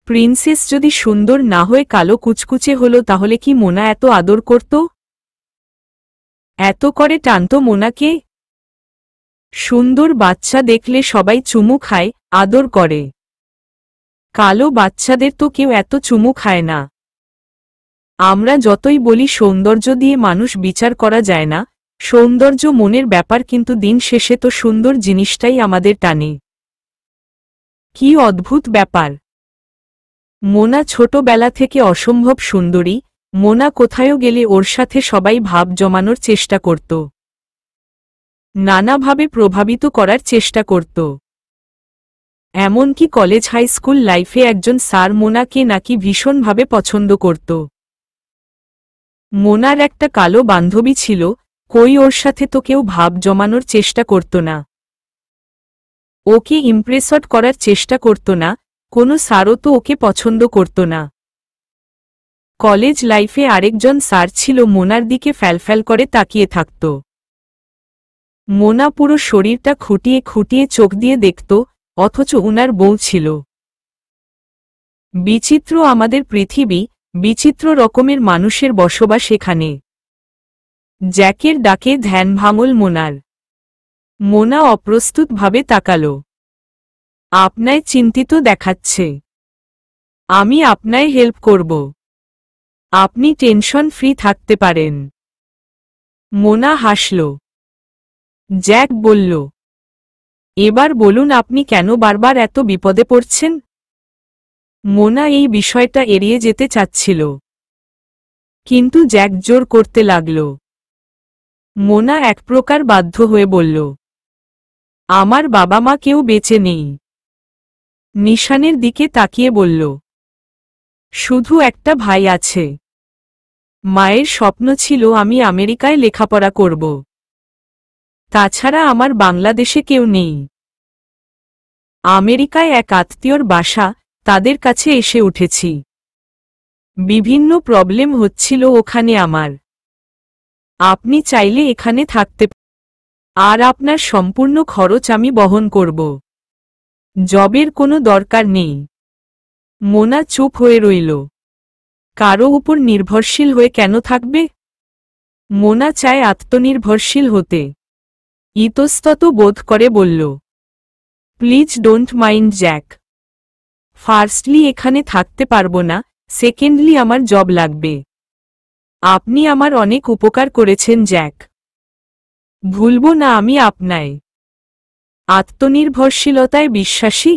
প্রিন্সেস যদি সুন্দর না হয়ে কালো কুচকুচে হলো তাহলে কি মোনা এত আদর করত? এত করে টানত মোনাকে? সুন্দর বাচ্চা দেখলে সবাই চুমু খায়, আদর করে। কালো বাচ্চাদের তো কেউ এত চুমু খায় না। আমরা যতই বলি সৌন্দর্য দিয়ে মানুষ বিচার করা যায় না, সৌন্দর্য মনের ব্যাপার, কিন্তু দিন শেষে তো সুন্দর জিনিসটাই আমাদের টানে। কি অদ্ভুত ব্যাপার! মোনা ছোটবেলা থেকে অসম্ভব সুন্দরী। মোনা কোথায়ও গেলে ওর সাথে সবাই ভাব জমানোর চেষ্টা করত, নানাভাবে প্রভাবিত করার চেষ্টা করত। এমনকি কলেজ হাই স্কুল লাইফে একজন স্যার মোনাকে নাকি ভীষণভাবে পছন্দ করত। মোনার একটা কালো বান্ধবী ছিল, কই ওর সাথে তো কেউ ভাব জমানোর চেষ্টা করত না। ওকে ইমপ্রেসড করার চেষ্টা করত না, কোনো স্যারও তো ওকে পছন্দ করত না। কলেজ লাইফে আরেকজন স্যার ছিল, মোনার দিকে ফ্যালফ্যাল করে তাকিয়ে থাকত। মোনা পুরো শরীরটা খুঁটিয়ে খুঁটিয়ে চোখ দিয়ে দেখত, অথচ উনার বউ ছিল। বিচিত্র আমাদের পৃথিবী, বিচিত্র রকমের মানুষের বসবাস এখানে। জ্যাকের ডাকে ধ্যান ভাঙল মোনার। মোনা অপ্রস্তুতভাবে তাকাল। আপনায় চিন্তিত দেখাচ্ছে। আমি আপনায় হেল্প করব। আপনি টেনশন ফ্রি থাকতে পারেন। মোনা হাসল। জ্যাক বলল, এবার বলুন আপনি কেন বারবার এত বিপদে পড়ছেন? মোনা এই বিষয়টা এড়িয়ে যেতে চাচ্ছিল, কিন্তু জ্যাক জোর করতে লাগল। মোনা এক প্রকার বাধ্য হয়ে বলল, আমার বাবা মা কেউ বেঁচে নেই। নিশানের দিকে তাকিয়ে বলল, শুধু একটা ভাই আছে। মায়ের স্বপ্ন ছিল আমি আমেরিকায় লেখাপড়া করব। তাছাড়া আমার বাংলাদেশে কেউ নেই। আমেরিকায় এক আত্মীয়র বাসা, তাদের কাছে এসে উঠেছি। বিভিন্ন প্রবলেম হচ্ছিল ওখানে আমার। আপনি চাইলে এখানে থাকতে আর আপনার সম্পূর্ণ খরচ আমি বহন করব। জবের কোনো দরকার নেই। মোনা চুপ হয়ে রইল। কারো উপর নির্ভরশীল হয়ে কেন থাকবে? মোনা চায় আত্মনির্ভরশীল হতে। ইতস্তত বোধ করে বলল, please don't mind Jack. Firstly এখানে থাকতে পারবো না, সেকেন্ডলি আমার জব লাগবে। আপনি আমার অনেক উপকার করেছেন জ্যাক। ভুলব না আমি আপনায়। আত্মনির্ভরশীলতায় বিশ্বাসী?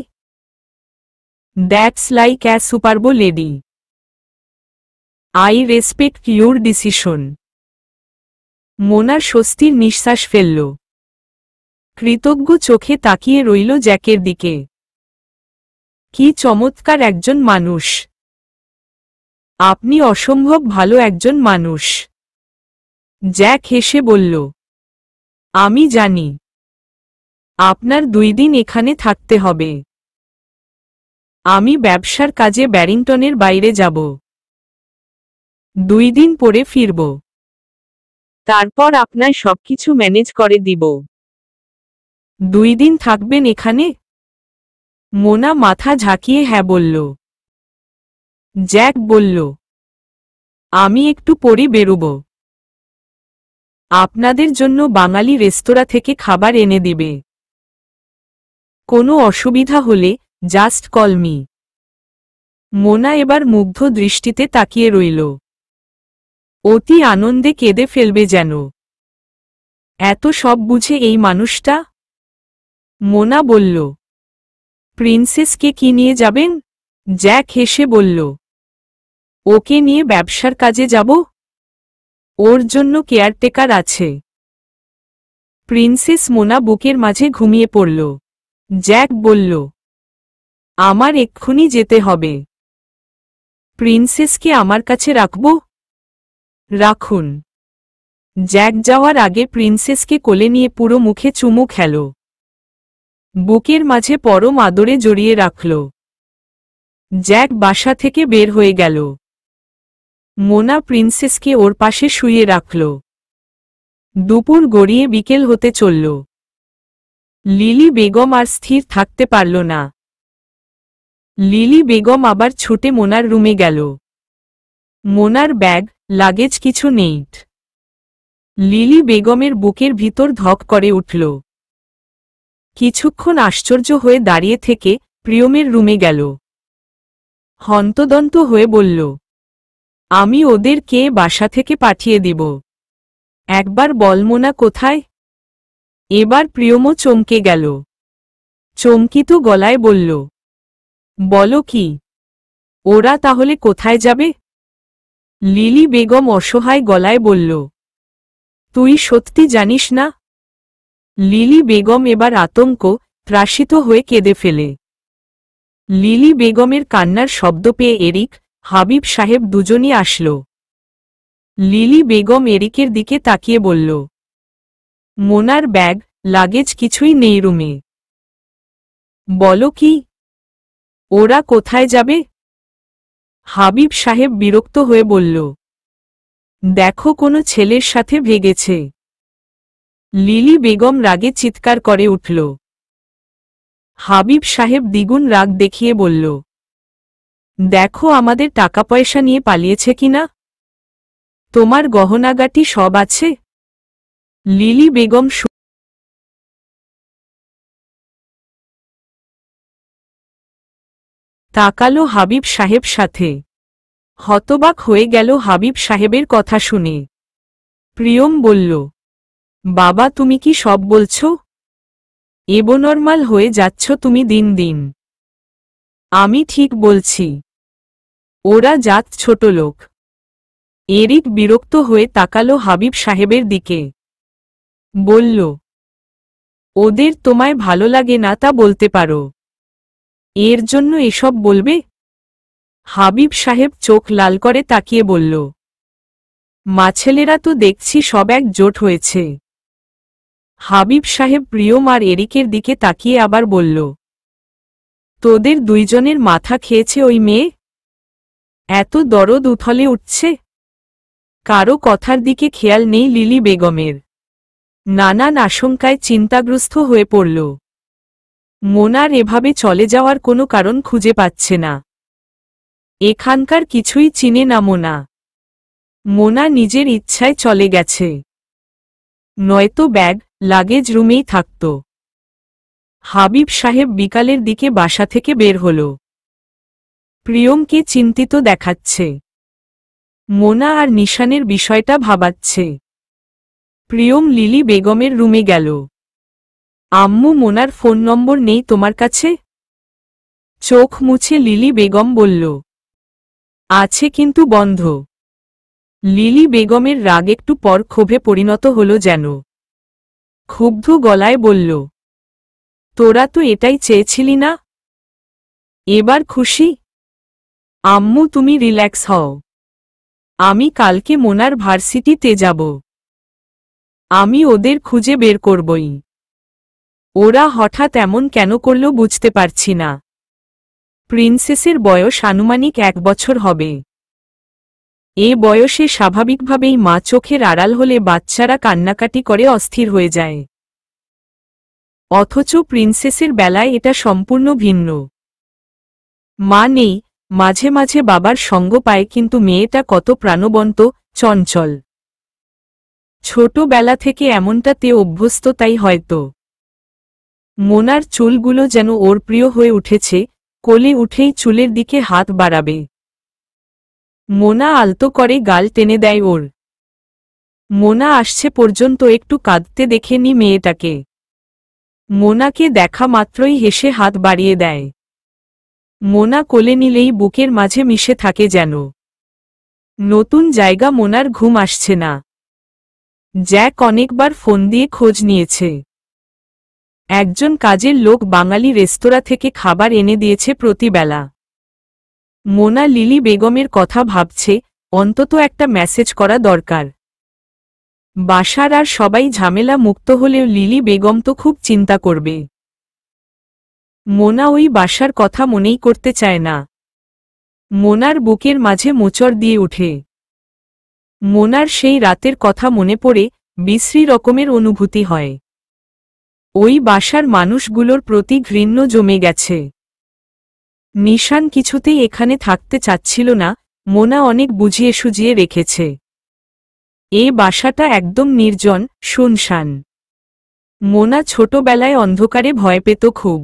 That's like a superb lady. I respect your decision. Mona স্বস্তির নিঃশ্বাস ফেলল। কৃতজ্ঞ চোখে তাকিয়ে রইল জ্যাকের দিকে। কি চমৎকার একজন মানুষ! আপনি অসম্ভব ভালো একজন মানুষ। জ্যাক হেসে বলল, আমি জানি। আপনার 2 দিন এখানে থাকতে হবে। আমি ব্যবসার কাজে ব্যারিংটনের বাইরে যাব। 2 দিন পরে ফিরব। তারপর আপনার সবকিছু ম্যানেজ করে দিব। 2 দিন থাকবেন এখানে? মোনা মাথা ঝাঁকিয়ে হ্যাঁ বলল। জ্যাক বলল, আমি একটু পরে বেরোব। আপনাদের জন্য বাঙালি রেস্তোরাঁ থেকে খাবার এনে দিবে। কোনো অসুবিধা হলে জাস্ট কল মি। মোনা এবার মুগ্ধ দৃষ্টিতে তাকিয়ে রইল। অতি আনন্দে কেঁদে ফেলবে যেন। এত সব বুঝে এই মানুষটা? মোনা বলল, প্রিন্সেসকে কি নিয়ে যাবেন? জ্যাক হেসে বলল, ওকে নিয়ে ব্যবসার কাজে যাব। ওর জন্য কেয়ারটেকার আছে। প্রিন্সেস মোনা বুকের মাঝে ঘুমিয়ে পড়ল। জ্যাক বলল, আমার এক্ষুনি যেতে হবে। প্রিন্সেসকে আমার কাছে রাখব? রাখুন। জ্যাক যাওয়ার আগে প্রিন্সেসকে কোলে নিয়ে পুরো মুখে চুমু খেল। বুকের মাঝে পরম আদরে জড়িয়ে রাখল। জ্যাক বাসা থেকে বের হয়ে গেল। মোনা প্রিন্সেসকে ওর পাশে শুইয়ে রাখল। দুপুর গড়িয়ে বিকেল হতে চলল। লিলি বেগম আর স্থির থাকতে পারল না। লিলি বেগম আবার ছুটে মোনার রুমে গেল। মোনার ব্যাগ, লাগেজ কিছু নেই। লিলি বেগমের বুকের ভিতর ধক করে উঠল। কিছুক্ষণ আশ্চর্য হয়ে দাঁড়িয়ে থেকে প্রিয়মের রুমে গেল। হন্তদন্ত হয়ে বলল, আমি ওদেরকে বাসা থেকে পাঠিয়ে দিব। একবার বল মোনা কোথায়? এবার প্রিয়মও চমকে গেল। চমকিত গলায় বলল, বলো কি? ওরা তাহলে কোথায় যাবে? লিলি বেগম অসহায় গলায় বলল, তুই সত্যি জানিস না? লিলি বেগম এবার আতঙ্ক ত্রাসিত হয়ে কেঁদে ফেলে। লিলি বেগমের কান্নার শব্দ পেয়ে এরিক, হাবিব সাহেব দুজনই আসল। লিলি বেগম এরিকের দিকে তাকিয়ে বলল, মোনার ব্যাগ, লাগেজ কিছুই নেই রুমে। বলো কি? ওরা কোথায় যাবে? হাবিব সাহেব বিরক্ত হয়ে বলল, দেখো কোনো ছেলের সাথে ভেগেছে। লিলি বেগম রাগে চিৎকার করে উঠল। হাবিব সাহেব দ্বিগুণ রাগ দেখিয়ে বলল, দেখো আমাদের টাকা পয়সা নিয়ে পালিয়েছে কিনা? তোমার গহনাগাটি সব আছে? লিলি বেগম তাকালো হাবিব সাহেব সাথে। হতবাক হয়ে গেল হাবিব সাহেবের কথা শুনে। প্রিয়ম বলল, বাবা তুমি কি সব বলছ? এবনর্মাল হয়ে যাচ্ছ তুমি দিন দিন। আমি ঠিক বলছি। ওরা জাত ছোট লোক। এরিক বিরক্ত হয়ে তাকালো হাবিব সাহেবের দিকে। বলল, ওদের তোমায় ভালো লাগে না তা বলতে পারো। এর জন্য এসব বলবে? হাবিব সাহেব চোখ লাল করে তাকিয়ে বলল, মাছেলেরা তো দেখছি সব এক জোট হয়েছে। হাবিব সাহেব প্রিয়ম আর এরিকের দিকে তাকিয়ে আবার বলল, তোদের দুইজনের মাথা খেয়েছে ওই মেয়ে? এত দরদ উথলে উঠছে। কারো কথার দিকে খেয়াল নেই লিলি বেগমের। নানান আশঙ্কায় চিন্তাগ্রস্ত হয়ে পড়ল। মোনার এভাবে চলে যাওয়ার কোনো কারণ খুঁজে পাচ্ছে না। এখানকার কিছুই চিনে না মোনা। মোনা নিজের ইচ্ছায় চলে গেছে, নয়তো ব্যাগ লাগেজ রুমেই থাকত। হাবিব সাহেব বিকালের দিকে বাসা থেকে বের হল। প্রিয়মকে চিন্তিত দেখাচ্ছে। মোনা আর নিশানের বিষয়টা ভাবাচ্ছে। প্রিয়ম লিলি বেগমের রুমে গেল। আম্মু, মোনার ফোন নম্বর নেই তোমার কাছে? চোখ মুছে লিলি বেগম বলল, আছে কিন্তু বন্ধ। লিলি বেগমের রাগ একটু পর ক্ষোভে পরিণত হল যেন। ক্ষুব্ধ গলায় বলল, তোরা তো এটাই চেয়েছিলি না? এবার খুশি? আম্মু তুমি রিল্যাক্স হও। আমি কালকে মোনার ভার্সিটিতে যাব। আমি ওদের খুঁজে বের করবই। ওরা হঠাৎ এমন কেন করল বুঝতে পারছি না। প্রিন্সেসের বয়স আনুমানিক 1 বছর হবে। এ বয়সে স্বাভাবিকভাবেই মা চোখের আড়াল হলে বাচ্চারা কান্নাকাটি করে অস্থির হয়ে যায়। অথচ প্রিন্সেসের বেলায় এটা সম্পূর্ণ ভিন্ন। মা নেই, মাঝে মাঝে বাবার সঙ্গ পায়, কিন্তু মেয়েটা কত প্রাণবন্ত, চঞ্চল। ছোটবেলা থেকে এমনটাতে অভ্যস্ত, তাই হয়তো। মোনার চুলগুলো যেন ওর প্রিয় হয়ে উঠেছে, কোলে উঠেই চুলের দিকে হাত বাড়াবে। মোনা আলতো করে গাল টেনে দেয় ওর। মোনা আসছে পর্যন্ত একটু কাঁদতে দেখেনি মেয়েটাকে। মোনাকে দেখা মাত্রই হেসে হাত বাড়িয়ে দেয়। মোনা কোলে নিলেই বুকের মাঝে মিশে থাকে যেন। নতুন জায়গা, মোনার ঘুম আসছে না। জ্যাক অনেকবার ফোন দিয়ে খোঁজ নিয়েছে। একজন কাজের লোক বাঙালি রেস্তোরাঁ থেকে খাবার এনে দিয়েছে প্রতিবেলা। মোনা লিলি বেগমের কথা ভাবছে, অন্তত একটা মেসেজ করা দরকার। বাসার আর সবাই ঝামেলা মুক্ত হলেও লিলি বেগম তো খুব চিন্তা করবে। মোনা ওই বাসার কথা মনেই করতে চায় না। মোনার বুকের মাঝে মোচড় দিয়ে উঠে। মোনার সেই রাতের কথা মনে পড়ে বিশ্রী রকমের অনুভূতি হয়। ওই বাসার মানুষগুলোর প্রতি ঘৃণ্য জমে গেছে। নিশান কিছুতেই এখানে থাকতে চাচ্ছিল না, মোনা অনেক বুঝিয়ে সুজিয়ে রেখেছে। এ বাসাটা একদম নির্জন, শুনশান। মোনা ছোটবেলায় অন্ধকারে ভয় পেত খুব।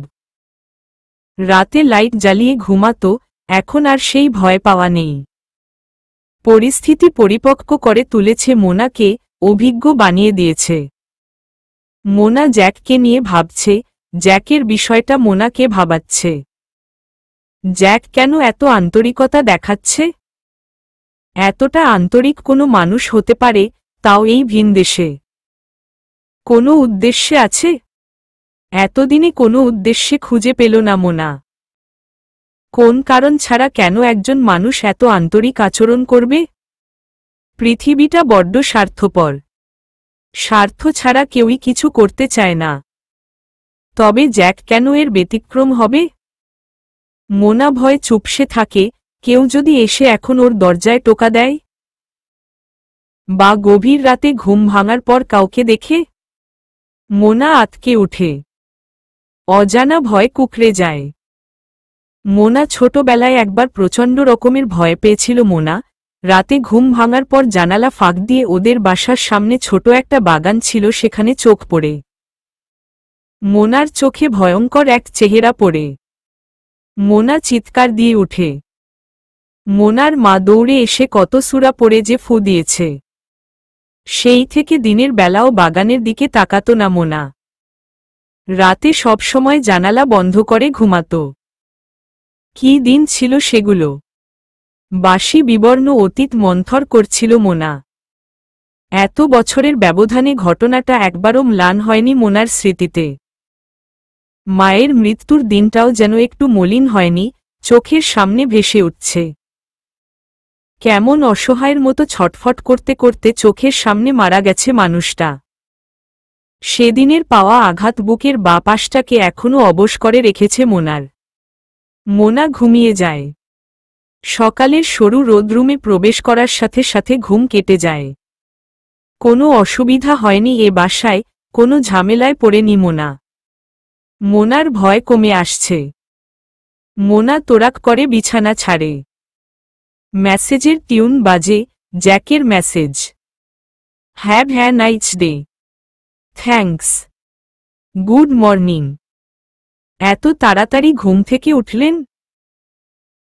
রাতে লাইট জ্বালিয়ে ঘুমাত, এখন আর সেই ভয় পাওয়া নেই। পরিস্থিতি পরিপক্ক করে তুলেছে মোনাকে, অভিজ্ঞ বানিয়ে দিয়েছে। মোনা জ্যাককে নিয়ে ভাবছে, জ্যাকের বিষয়টা মোনাকে ভাবাচ্ছে। জ্যাক কেন এত আন্তরিকতা দেখাচ্ছে? এতটা আন্তরিক কোনো মানুষ হতে পারে, তাও এই ভিনদেশে? কোনো উদ্দেশ্যে আছে? এতদিনে কোনো উদ্দেশ্যে খুঁজে পেল না মোনা। কোন কারণ ছাড়া কেন একজন মানুষ এত আন্তরিক আচরণ করবে? পৃথিবীটা বড্ড স্বার্থপর। স্বার্থ ছাড়া কেউই কিছু করতে চায় না। তবে জ্যাক কেন এর ব্যতিক্রম হবে? মোনা ভয়ে চুপসে থাকে, কেউ যদি এসে এখন ওর দরজায় টোকা দেয়, বা গভীর রাতে ঘুম ভাঙার পর কাউকে দেখে। মোনা আতকে উঠে। অজানা ভয় কুঁকড়ে যায়। মোনা ছোটবেলায় একবার প্রচণ্ড রকমের ভয় পেয়েছিল। মোনা রাতে ঘুম ভাঙার পর জানালা ফাঁক দিয়ে ওদের বাসার সামনে ছোট একটা বাগান ছিল, সেখানে চোখ পড়ে। মোনার চোখে ভয়ঙ্কর এক চেহারা পড়ে। মোনা চিৎকার দিয়ে উঠে। মোনার মা দৌড়ে এসে কত সূরা পড়ে যে ফু দিয়েছে। সেই থেকে দিনের বেলাও বাগানের দিকে তাকাতো না মোনা। রাতে সবসময় জানালা বন্ধ করে ঘুমাত। কি দিন ছিল সেগুলো! বাসি বিবর্ণ অতীত মন্থর করছিল মোনা। এত বছরের ব্যবধানে ঘটনাটা একবারও ম্লান হয়নি মোনার স্মৃতিতে। মায়ের মৃত্যুর দিনটাও যেন একটু মলিন হয়নি, চোখের সামনে ভেসে উঠছে। কেমন অসহায়ের মতো ছটফট করতে করতে চোখের সামনে মারা গেছে মানুষটা। সেদিনের পাওয়া আঘাত বুকের বা পাশটাকে এখনও অবশ করে রেখেছে মোনার। মোনা ঘুমিয়ে যায়। সকালের সরু রোদরুমে প্রবেশ করার সাথে সাথে ঘুম কেটে যায়। কোনো অসুবিধা হয়নি এ বাসায়, কোনো ঝামেলায় পড়েনি মোনা। মোনার ভয় কমে আসছে। মোনা তোড়াক করে বিছানা ছাড়ে। মেসেজের টিউন বাজে, জ্যাকের মেসেজ। হ্যাভ হ্যাঁ nice day. Thanks. Good morning. এত তাড়াতাড়ি ঘুম থেকে উঠলেন?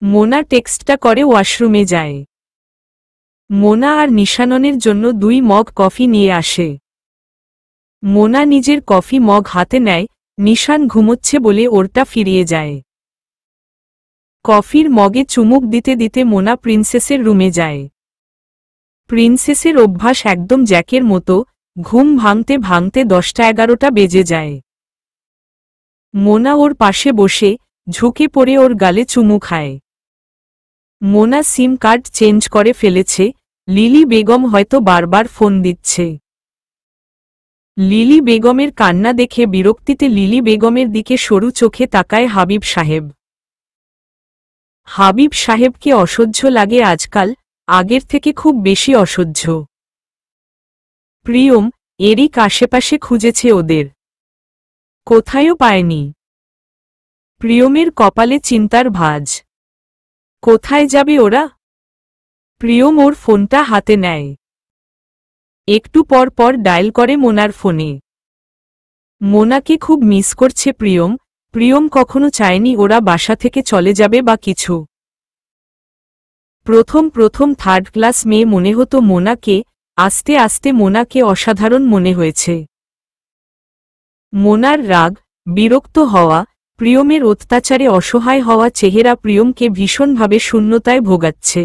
মোনা টেক্সটটা করে ওয়াশরুমে যায়। মোনা আর নিশাননের জন্য 2 মগ কফি নিয়ে আসে। মোনা নিজের কফি মগ হাতে নেয়, নিশান ঘুমোচ্ছে বলে ওরটা ফিরিয়ে যায়। কফির মগে চুমুক দিতে দিতে মোনা প্রিন্সেসের রুমে যায়। প্রিন্সেসের অভ্যাস একদম জ্যাকের মতো, ঘুম ভাঙতে ভাঙতে 10টা-11টা বেজে যায়। মোনা ওর পাশে বসে, ঝুঁকে পড়ে ওর গালে চুমু খায়। মোনা সিম কার্ড চেঞ্জ করে ফেলেছে, লিলি বেগম হয়তো বারবার ফোন দিচ্ছে। লিলি বেগমের কান্না দেখে বিরক্তিতে লিলি বেগমের দিকে সরু চোখে তাকায় হাবিব সাহেব। হাবিব সাহেবকে অসহ্য লাগে আজকাল, আগের থেকে খুব বেশি অসহ্য। প্রিয়ম, এরিক আশেপাশে খুঁজেছে ওদের, কোথায়ও পায়নি। প্রিয়মের কপালে চিন্তার ভাঁজ। কোথায় যাবে ওরা? প্রিয়ম ওর ফোনটা হাতে নেয়। একটু পর পর ডায়াল করে মোনার ফোনে। মোনাকে খুব মিস করছে প্রিয়ম। প্রিয়ম কখনো চায়নি ওরা বাসা থেকে চলে যাবে বা কিছু। প্রথম প্রথম 3rd ক্লাস মেয়ে মনে হতো মোনাকে, আস্তে আস্তে মোনাকে অসাধারণ মনে হয়েছে। মোনার রাগ, বিরক্ত হওয়া, প্রিয়মের অত্যাচারে অসহায় হওয়া চেহারা প্রিয়মকে ভীষণভাবে শূন্যতায় ভোগাচ্ছে।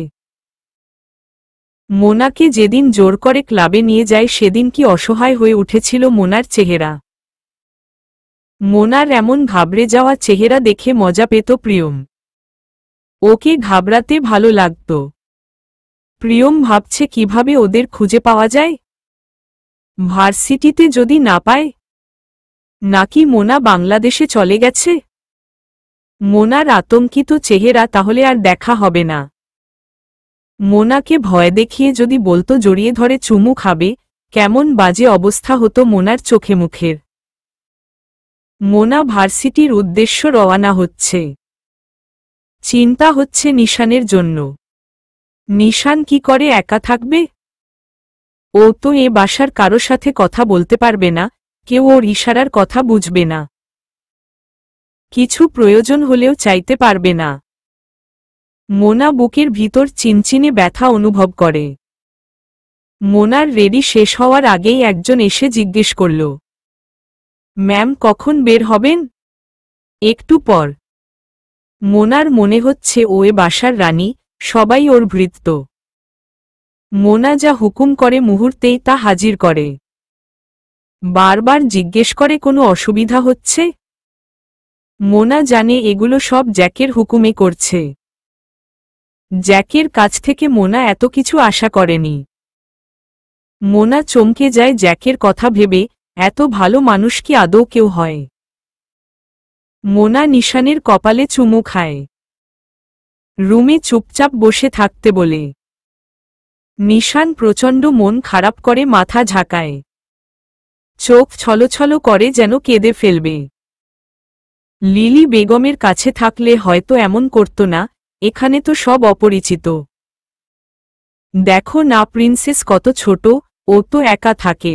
মোনাকে যেদিন জোর করে ক্লাবে নিয়ে যায় সেদিন কি অসহায় হয়ে উঠেছিল মোনার চেহারা। মোনার এমন ঘাবড়ে যাওয়া চেহারা দেখে মজা পেত প্রিয়ম। ওকে ঘাবড়াতে ভালো লাগত। প্রিয়ম ভাবছে কিভাবে ওদের খুঁজে পাওয়া যায়। ভার্সিটিতে যদি না পায়, নাকি মোনা বাংলাদেশে চলে গেছে। মোনার আতঙ্কিত চেহারা তাহলে আর দেখা হবে না। মোনাকে ভয় দেখিয়ে যদি বলতো জড়িয়ে ধরে চুমু খাবে, কেমন বাজে অবস্থা হতো মোনার চোখে মুখের। মোনা ভার্সিটির উদ্দেশ্য রওয়ানা হচ্ছে। চিন্তা হচ্ছে নিশানের জন্য। নিশান কি করে একা থাকবে? ও তো এ বাসার কারো সাথে কথা বলতে পারবে না, কেউ ওর ইশারার কথা বুঝবে না। কিছু প্রয়োজন হলেও চাইতে পারবে না। মোনা বুকের ভিতর চিনচিনে ব্যথা অনুভব করে। মোনার রেডি শেষ হওয়ার আগেই একজন এসে জিজ্ঞেস করল, ম্যাম কখন বের হবেন? একটু পর। মোনার মনে হচ্ছে ও এ বাসার রানী, সবাই ওর ভৃত্য। মোনা যা হুকুম করে মুহূর্তেই তা হাজির করে। বারবার জিজ্ঞেস করে কোনো অসুবিধা হচ্ছে। মোনা জানে এগুলো সব জ্যাকের হুকুমে করছে। জ্যাকের কাছ থেকে মোনা এত কিছু আশা করেনি। মোনা চমকে যায় জ্যাকের কথা ভেবে, এত ভালো মানুষ কি আদৌ কেউ হয়? মোনা নিশানের কপালে চুমু খায়। রুমে চুপচাপ বসে থাকতে বলে। নিশান প্রচণ্ড মন খারাপ করে মাথা ঝাঁকায়। চোখ ছলছল করে যেন কেঁদে ফেলবে। লিলি বেগমের কাছে থাকলে হয়তো এমন করত না, এখানে তো সব অপরিচিত। দেখো না প্রিন্সেস কত ছোট, ও তো একা থাকে।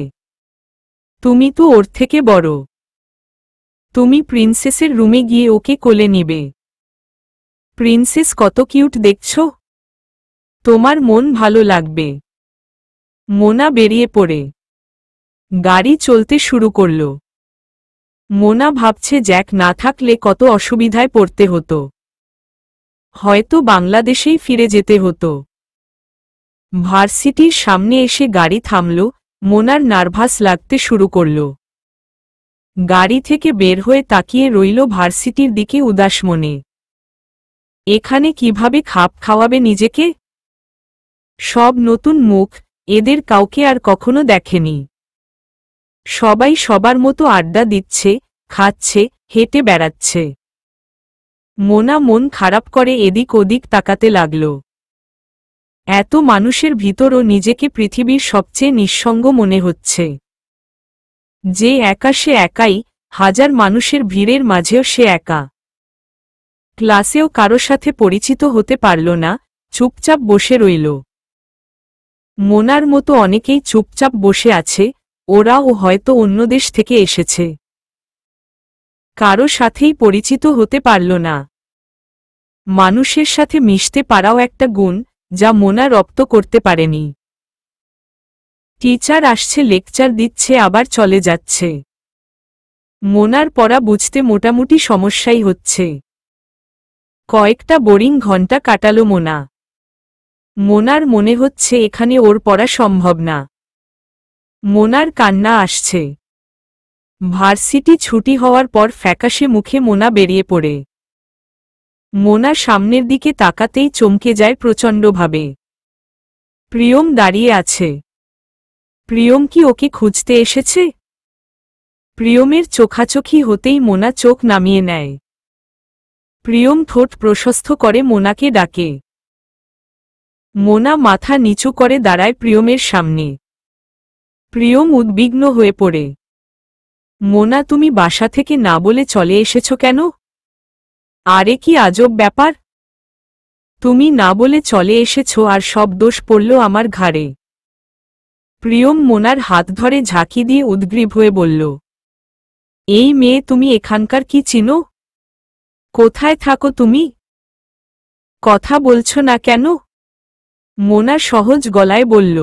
তুমি তো ওর থেকে বড়। তুমি প্রিন্সেসের রুমে গিয়ে ওকে কোলে নিবে। প্রিন্সেস কত কিউট দেখছো। তোমার মন ভালো লাগবে। মোনা বেরিয়ে পড়ে গাড়ি চলতে শুরু করল। মোনা ভাবছে জ্যাক না থাকলে কত অসুবিধায় পড়তে হতো। হয়তো বাংলাদেশেই ফিরে যেতে হতো। ভার্সিটির সামনে এসে গাড়ি থামল। মোনার নার্ভাস লাগতে শুরু করল। গাড়ি থেকে বের হয়ে তাকিয়ে রইল ভার্সিটির দিকে উদাস মনে। এখানে কিভাবে খাপ খাওয়াবে নিজেকে? সব নতুন মুখ, এদের কাউকে আর কখনো দেখেনি। সবাই সবার মতো আড্ডা দিচ্ছে, খাচ্ছে, হেঁটে বেড়াচ্ছে। মোনা মন খারাপ করে এদিক ওদিক তাকাতে লাগল। এত মানুষের ভিতরও নিজেকে পৃথিবীর সবচেয়ে নিঃসঙ্গ মনে হচ্ছে। যে একা সে একাই, হাজার মানুষের ভিড়ের মাঝেও সে একা। ক্লাসেও কারো সাথে পরিচিত হতে পারল না, চুপচাপ বসে রইল। মোনার মতো অনেকেই চুপচাপ বসে আছে, ওরাও হয়তো অন্য দেশ থেকে এসেছে। কারো সাথেই পরিচিত হতে পারল না। মানুষের সাথে মিশতে পারাও একটা গুণ, যা মোনা রপ্ত করতে পারেনি। টিচার আসছে, লেকচার দিচ্ছে, আবার চলে যাচ্ছে। মোনার পড়া বুঝতে মোটামুটি সমস্যাই হচ্ছে। কয়েকটা বোরিং ঘন্টা কাটালো মোনা। মোনার মনে হচ্ছে এখানে ওর পড়া সম্ভব না। মোনার কান্না আসছে। ভার্সিটি ছুটি হওয়ার পর ফ্যাকাশে মুখে মোনা বেরিয়ে পড়ে। মোনা সামনের দিকে তাকাতেই চমকে যায় প্রচণ্ডভাবে। প্রিয়ম দাঁড়িয়ে আছে। প্রিয়ম কি ওকে খুঁজতে এসেছে? প্রিয়মের চোখাচোখি হতেই মোনা চোখ নামিয়ে নেয়। প্রিয়ম ঠোঁট প্রশস্ত করে মোনাকে ডাকে। মোনা মাথা নিচু করে দাঁড়ায় প্রিয়মের সামনে। প্রিয়ম উদ্বিগ্ন হয়ে পড়ে। মোনা, তুমি বাসা থেকে না বলে চলে এসেছ কেন? আরে কি আজব ব্যাপার! তুমি না বলে চলে এসেছ আর সব দোষ পড়ল আমার ঘাড়ে। প্রিয়ম মোনার হাত ধরে ঝাঁকি দিয়ে উদ্গ্রীব হয়ে বলল, এই মেয়ে, তুমি এখানকার কি চিনো? কোথায় থাকো তুমি? কথা বলছো না কেন? মোনা সহজ গলায় বলল,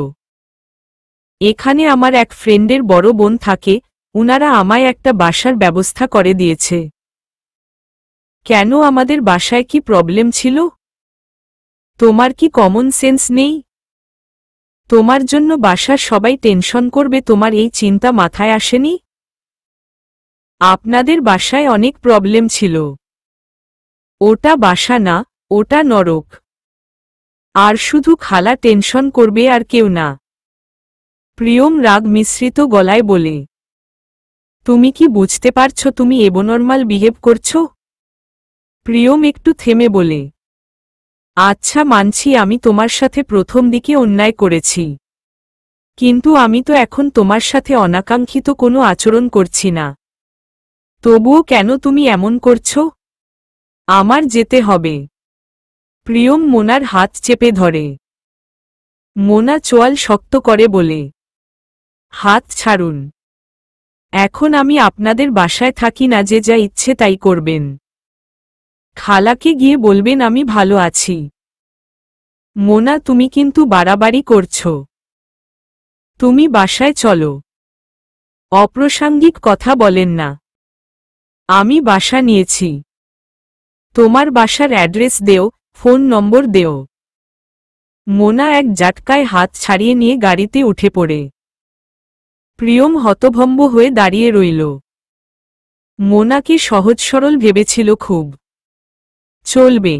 এখানে আমার এক ফ্রেন্ডের বড় বোন থাকে, উনারা আমায় একটা বাসার ব্যবস্থা করে দিয়েছে। কেন, আমাদের বাসায় কি প্রবলেম ছিল? তোমার কি কমন সেন্স নেই? তোমার জন্য বাসার সবাই টেনশন করবে, তোমার এই চিন্তা মাথায় আসেনি? আপনাদের বাসায় অনেক প্রবলেম ছিল। ওটা বাসা না, ওটা নরক। আর শুধু খালা টেনশন করবে, আর কেউ না। প্রিয়ম রাগ মিশ্রিত গলায় বলে, তুমি কি বুঝতে পারছো তুমি এবনর্মাল বিহেভ করছো? প্রিয়ম একটু থেমে বলে, আচ্ছা মানছি, আমি তোমার সাথে প্রথম দিকে অন্যায় করেছি। কিন্তু আমি তো এখন তোমার সাথে অনাকাঙ্ক্ষিত কোনো আচরণ করছি না। তবুও কেন তুমি এমন করছো? আমার যেতে হবে। প্রিয়ম মোনার হাত চেপে ধরে। মোনা চোয়াল শক্ত করে বলে, হাত ছাড়ুন। এখন আমি আপনাদের বাসায় থাকি না, যে যা ইচ্ছে তাই করবেন। খালাকে গিয়ে বলবেন আমি ভালো আছি। মোনা, তুমি কিন্তু বাড়াবাড়ি করছো। তুমি বাসায় চলো। অপ্রাসঙ্গিক কথা বলেন না। আমি বাসা নিয়েছি। তোমার বাসার অ্যাড্রেস দেও, ফোন নম্বর দেও। মোনা এক ঝটকায় হাত ছাড়িয়ে নিয়ে গাড়িতে উঠে পড়ে। প্রিয়ম হতভম্ব হয়ে দাঁড়িয়ে রইল। মোনাকে সহজ সরল ভেবেছিল খুব। চলবে।